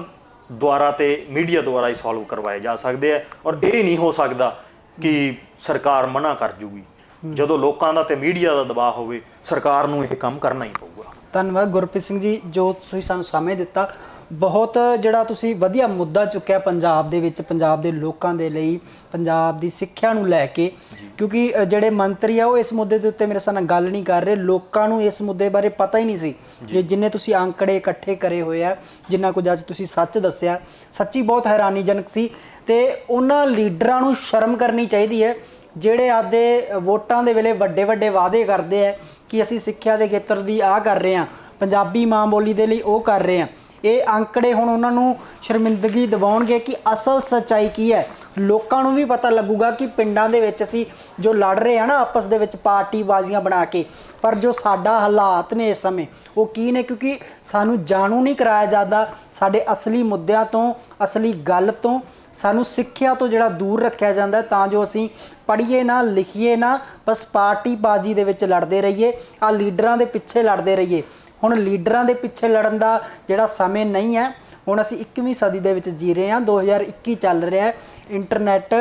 ਦੁਆਰਾ ਤੇ ਮੀਡੀਆ ਦੁਆਰਾ ਹੀ ਸੋਲਵ ਕਰਵਾਏ ਜਾ ਸਕਦੇ ਆ। ਔਰ ਇਹ ਨਹੀਂ ਹੋ ਸਕਦਾ ਕਿ ਸਰਕਾਰ ਮਨਾ ਕਰ ਜੂਗੀ। ਜਦੋਂ ਲੋਕਾਂ ਦਾ ਤੇ ਮੀਡੀਆ ਦਾ ਦਬਾਅ ਹੋਵੇ, ਸਰਕਾਰ ਨੂੰ ਇਹ ਕੰਮ ਕਰਨਾ ਹੀ ਪਊਗਾ। ਧੰਨਵਾਦ ਗੁਰਪ੍ਰੀਤ ਸਿੰਘ ਜੀ, ਜੋ ਤੁਸੀਂ ਸਾਨੂੰ ਸਮੇਂ ਦਿੱਤਾ। ਬਹੁਤ ਜਿਹੜਾ ਤੁਸੀਂ ਵਧੀਆ ਮੁੱਦਾ ਚੁੱਕਿਆ ਪੰਜਾਬ ਦੇ ਵਿੱਚ, ਪੰਜਾਬ ਦੇ ਲੋਕਾਂ ਦੇ ਲਈ, ਪੰਜਾਬ ਦੀ ਸਿੱਖਿਆ ਨੂੰ ਲੈ ਕੇ, ਕਿਉਂਕਿ ਜਿਹੜੇ ਮੰਤਰੀ ਆ ਉਹ ਇਸ ਮੁੱਦੇ ਦੇ ਉੱਤੇ ਮੇਰੇ ਸਾਹ ਨਾਲ ਗੱਲ ਨਹੀਂ ਕਰ ਰਹੇ। ਲੋਕਾਂ ਨੂੰ ਇਸ ਮੁੱਦੇ ਬਾਰੇ ਪਤਾ ਹੀ ਨਹੀਂ ਸੀ। ਜਿੰਨੇ ਤੁਸੀਂ ਅੰਕੜੇ ਇਕੱਠੇ ਕਰੇ ਹੋਏ ਆ, ਜਿੰਨਾ ਕੁਝ ਅੱਜ ਤੁਸੀਂ ਸੱਚ ਦੱਸਿਆ, ਸੱਚੀ ਬਹੁਤ ਹੈਰਾਨੀਜਨਕ ਸੀ। ਤੇ ਉਹਨਾਂ ਲੀਡਰਾਂ ਨੂੰ ਸ਼ਰਮ ਕਰਨੀ ਚਾਹੀਦੀ ਹੈ ਜਿਹੜੇ ਆਪਦੇ ਵੋਟਾਂ ਦੇ ਵੇਲੇ ਵੱਡੇ ਵੱਡੇ ਵਾਅਦੇ ਕਰਦੇ ਆ ਕਿ ਅਸੀਂ ਸਿੱਖਿਆ ਦੇ ਖੇਤਰ ਦੀ ਆਹ ਕਰ ਰਹੇ ਹਾਂ, ਪੰਜਾਬੀ ਮਾਂ ਬੋਲੀ ਦੇ ਲਈ ਉਹ ਕਰ ਰਹੇ ਹਾਂ। ਇਹ ਅੰਕੜੇ ਹੁਣ ਉਹਨਾਂ ਨੂੰ ਸ਼ਰਮਿੰਦਗੀ ਦਿਵਾਉਣਗੇ ਕਿ ਅਸਲ ਸੱਚਾਈ ਕੀ ਹੈ। ਲੋਕਾਂ ਨੂੰ ਵੀ ਪਤਾ ਲੱਗੂਗਾ ਕਿ ਪਿੰਡਾਂ ਦੇ ਵਿੱਚ ਅਸੀਂ ਜੋ ਲੜ ਰਹੇ ਹਾਂ ਨਾ ਆਪਸ ਦੇ ਵਿੱਚ ਪਾਰਟੀ ਬਾਜ਼ੀਆਂ ਬਣਾ ਕੇ, ਪਰ ਜੋ ਸਾਡਾ ਹਾਲਾਤ ਨੇ ਇਸ ਸਮੇਂ ਉਹ ਕੀ ਨੇ, ਕਿਉਂਕਿ ਸਾਨੂੰ ਜਾਣੂ ਨਹੀਂ ਕਰਾਇਆ ਜਾਂਦਾ ਸਾਡੇ ਅਸਲੀ ਮੁੱਦਿਆਂ ਤੋਂ, ਅਸਲੀ ਗੱਲ ਤੋਂ। ਸਾਨੂੰ ਸਿੱਖਿਆ ਤੋਂ ਜਿਹੜਾ ਦੂਰ ਰੱਖਿਆ ਜਾਂਦਾ ਤਾਂ ਜੋ ਅਸੀਂ ਪੜ੍ਹੀਏ ਨਾ, ਲਿਖੀਏ ਨਾ, ਬਸ ਪਾਰਟੀ ਬਾਜ਼ੀ ਦੇ ਵਿੱਚ ਲੜਦੇ ਰਹੀਏ, ਆ ਲੀਡਰਾਂ ਦੇ ਪਿੱਛੇ ਲੜਦੇ ਰਹੀਏ। ਹੁਣ ਲੀਡਰਾਂ ਦੇ ਪਿੱਛੇ ਲੜਨ ਦਾ ਜਿਹੜਾ ਸਮੇਂ ਨਹੀਂ ਹੈ। ਹੁਣ ਅਸੀਂ 21ਵੀਂ ਸਦੀ ਦੇ ਵਿੱਚ ਜੀ ਰਹੇ ਹਾਂ, 2021 ਚੱਲ ਰਿਹਾ ਹੈ, ਇੰਟਰਨੈਟ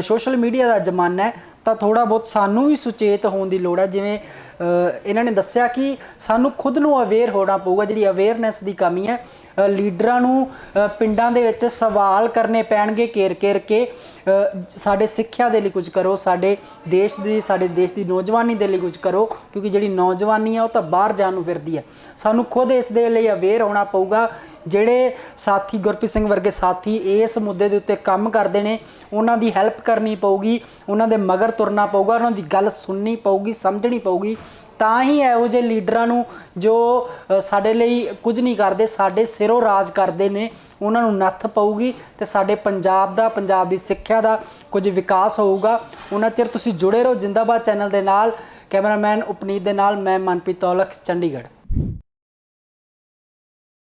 ਸੋਸ਼ਲ ਮੀਡੀਆ ਦਾ ਜ਼ਮਾਨਾ ਹੈ, ਤਾਂ ਥੋੜ੍ਹਾ ਬਹੁਤ ਸਾਨੂੰ ਵੀ ਸੁਚੇਤ ਹੋਣ ਦੀ ਲੋੜ ਹੈ। ਜਿਵੇਂ ਇਹਨਾਂ ਨੇ ਦੱਸਿਆ ਕਿ ਸਾਨੂੰ ਖੁਦ ਨੂੰ ਅਵੇਅਰ ਹੋਣਾ ਪਊਗਾ, ਜਿਹੜੀ ਅਵੇਅਰਨੈਸ ਦੀ ਕਮੀ ਹੈ। ਲੀਡਰਾਂ ਨੂੰ ਪਿੰਡਾਂ ਦੇ ਵਿੱਚ ਸਵਾਲ ਕਰਨੇ ਪੈਣਗੇ ਘੇਰ ਘੇਰ ਕੇ, ਸਾਡੇ ਸਿੱਖਿਆ ਦੇ ਲਈ ਕੁਝ ਕਰੋ, ਸਾਡੇ ਦੇਸ਼ ਦੀ ਨੌਜਵਾਨੀ ਦੇ ਲਈ ਕੁਝ ਕਰੋ, ਕਿਉਂਕਿ ਜਿਹੜੀ ਨੌਜਵਾਨੀ ਆ ਉਹ ਤਾਂ ਬਾਹਰ ਜਾਣ ਨੂੰ ਫਿਰਦੀ ਹੈ। ਸਾਨੂੰ ਖੁਦ ਇਸ ਦੇ ਲਈ ਅਵੇਅਰ ਹੋਣਾ ਪਊਗਾ। ਜਿਹੜੇ ਸਾਥੀ ਗੁਰਪ੍ਰੀਤ ਸਿੰਘ ਵਰਗੇ ਸਾਥੀ ਇਸ ਮੁੱਦੇ ਦੇ ਉੱਤੇ ਕੰਮ ਕਰਦੇ ਨੇ, ਉਹਨਾਂ ਦੀ ਹੈਲਪ ਕਰਨੀ ਪਊਗੀ, ਉਹਨਾਂ ਦੇ ਮਗਰ ਤੁਰਨਾ ਪਊਗਾ, ਉਹਨਾਂ ਦੀ ਗੱਲ ਸੁਣਨੀ ਪਊਗੀ, ਸਮਝਣੀ ਪਊਗੀ। ਤਾਂ ਹੀ ਇਹੋ ਜਿਹੇ ਲੀਡਰਾਂ ਨੂੰ ਜੋ ਸਾਡੇ ਲਈ ਕੁਝ ਨਹੀਂ ਕਰਦੇ, ਸਾਡੇ ਸਿਰੋਂ ਰਾਜ ਕਰਦੇ ਨੇ, ਉਹਨਾਂ ਨੂੰ ਨੱਥ ਪਊਗੀ ਤੇ ਸਾਡੇ ਪੰਜਾਬ ਦੀ ਸਿੱਖਿਆ ਦਾ ਕੁਝ ਵਿਕਾਸ ਹੋਊਗਾ। ਉਹਨਾਂ ਚਿਰ ਤੁਸੀਂ ਜੁੜੇ ਰਹੋ ਜਿੰਦਾਬਾਦ ਚੈਨਲ ਦੇ ਨਾਲ। ਕੈਮਰਾਮੈਨ ਉਪਨੀਤ ਦੇ ਨਾਲ ਮੈਂ ਮਨਪ੍ਰੀਤ ਤੌਲਖ, ਚੰਡੀਗੜ੍ਹ।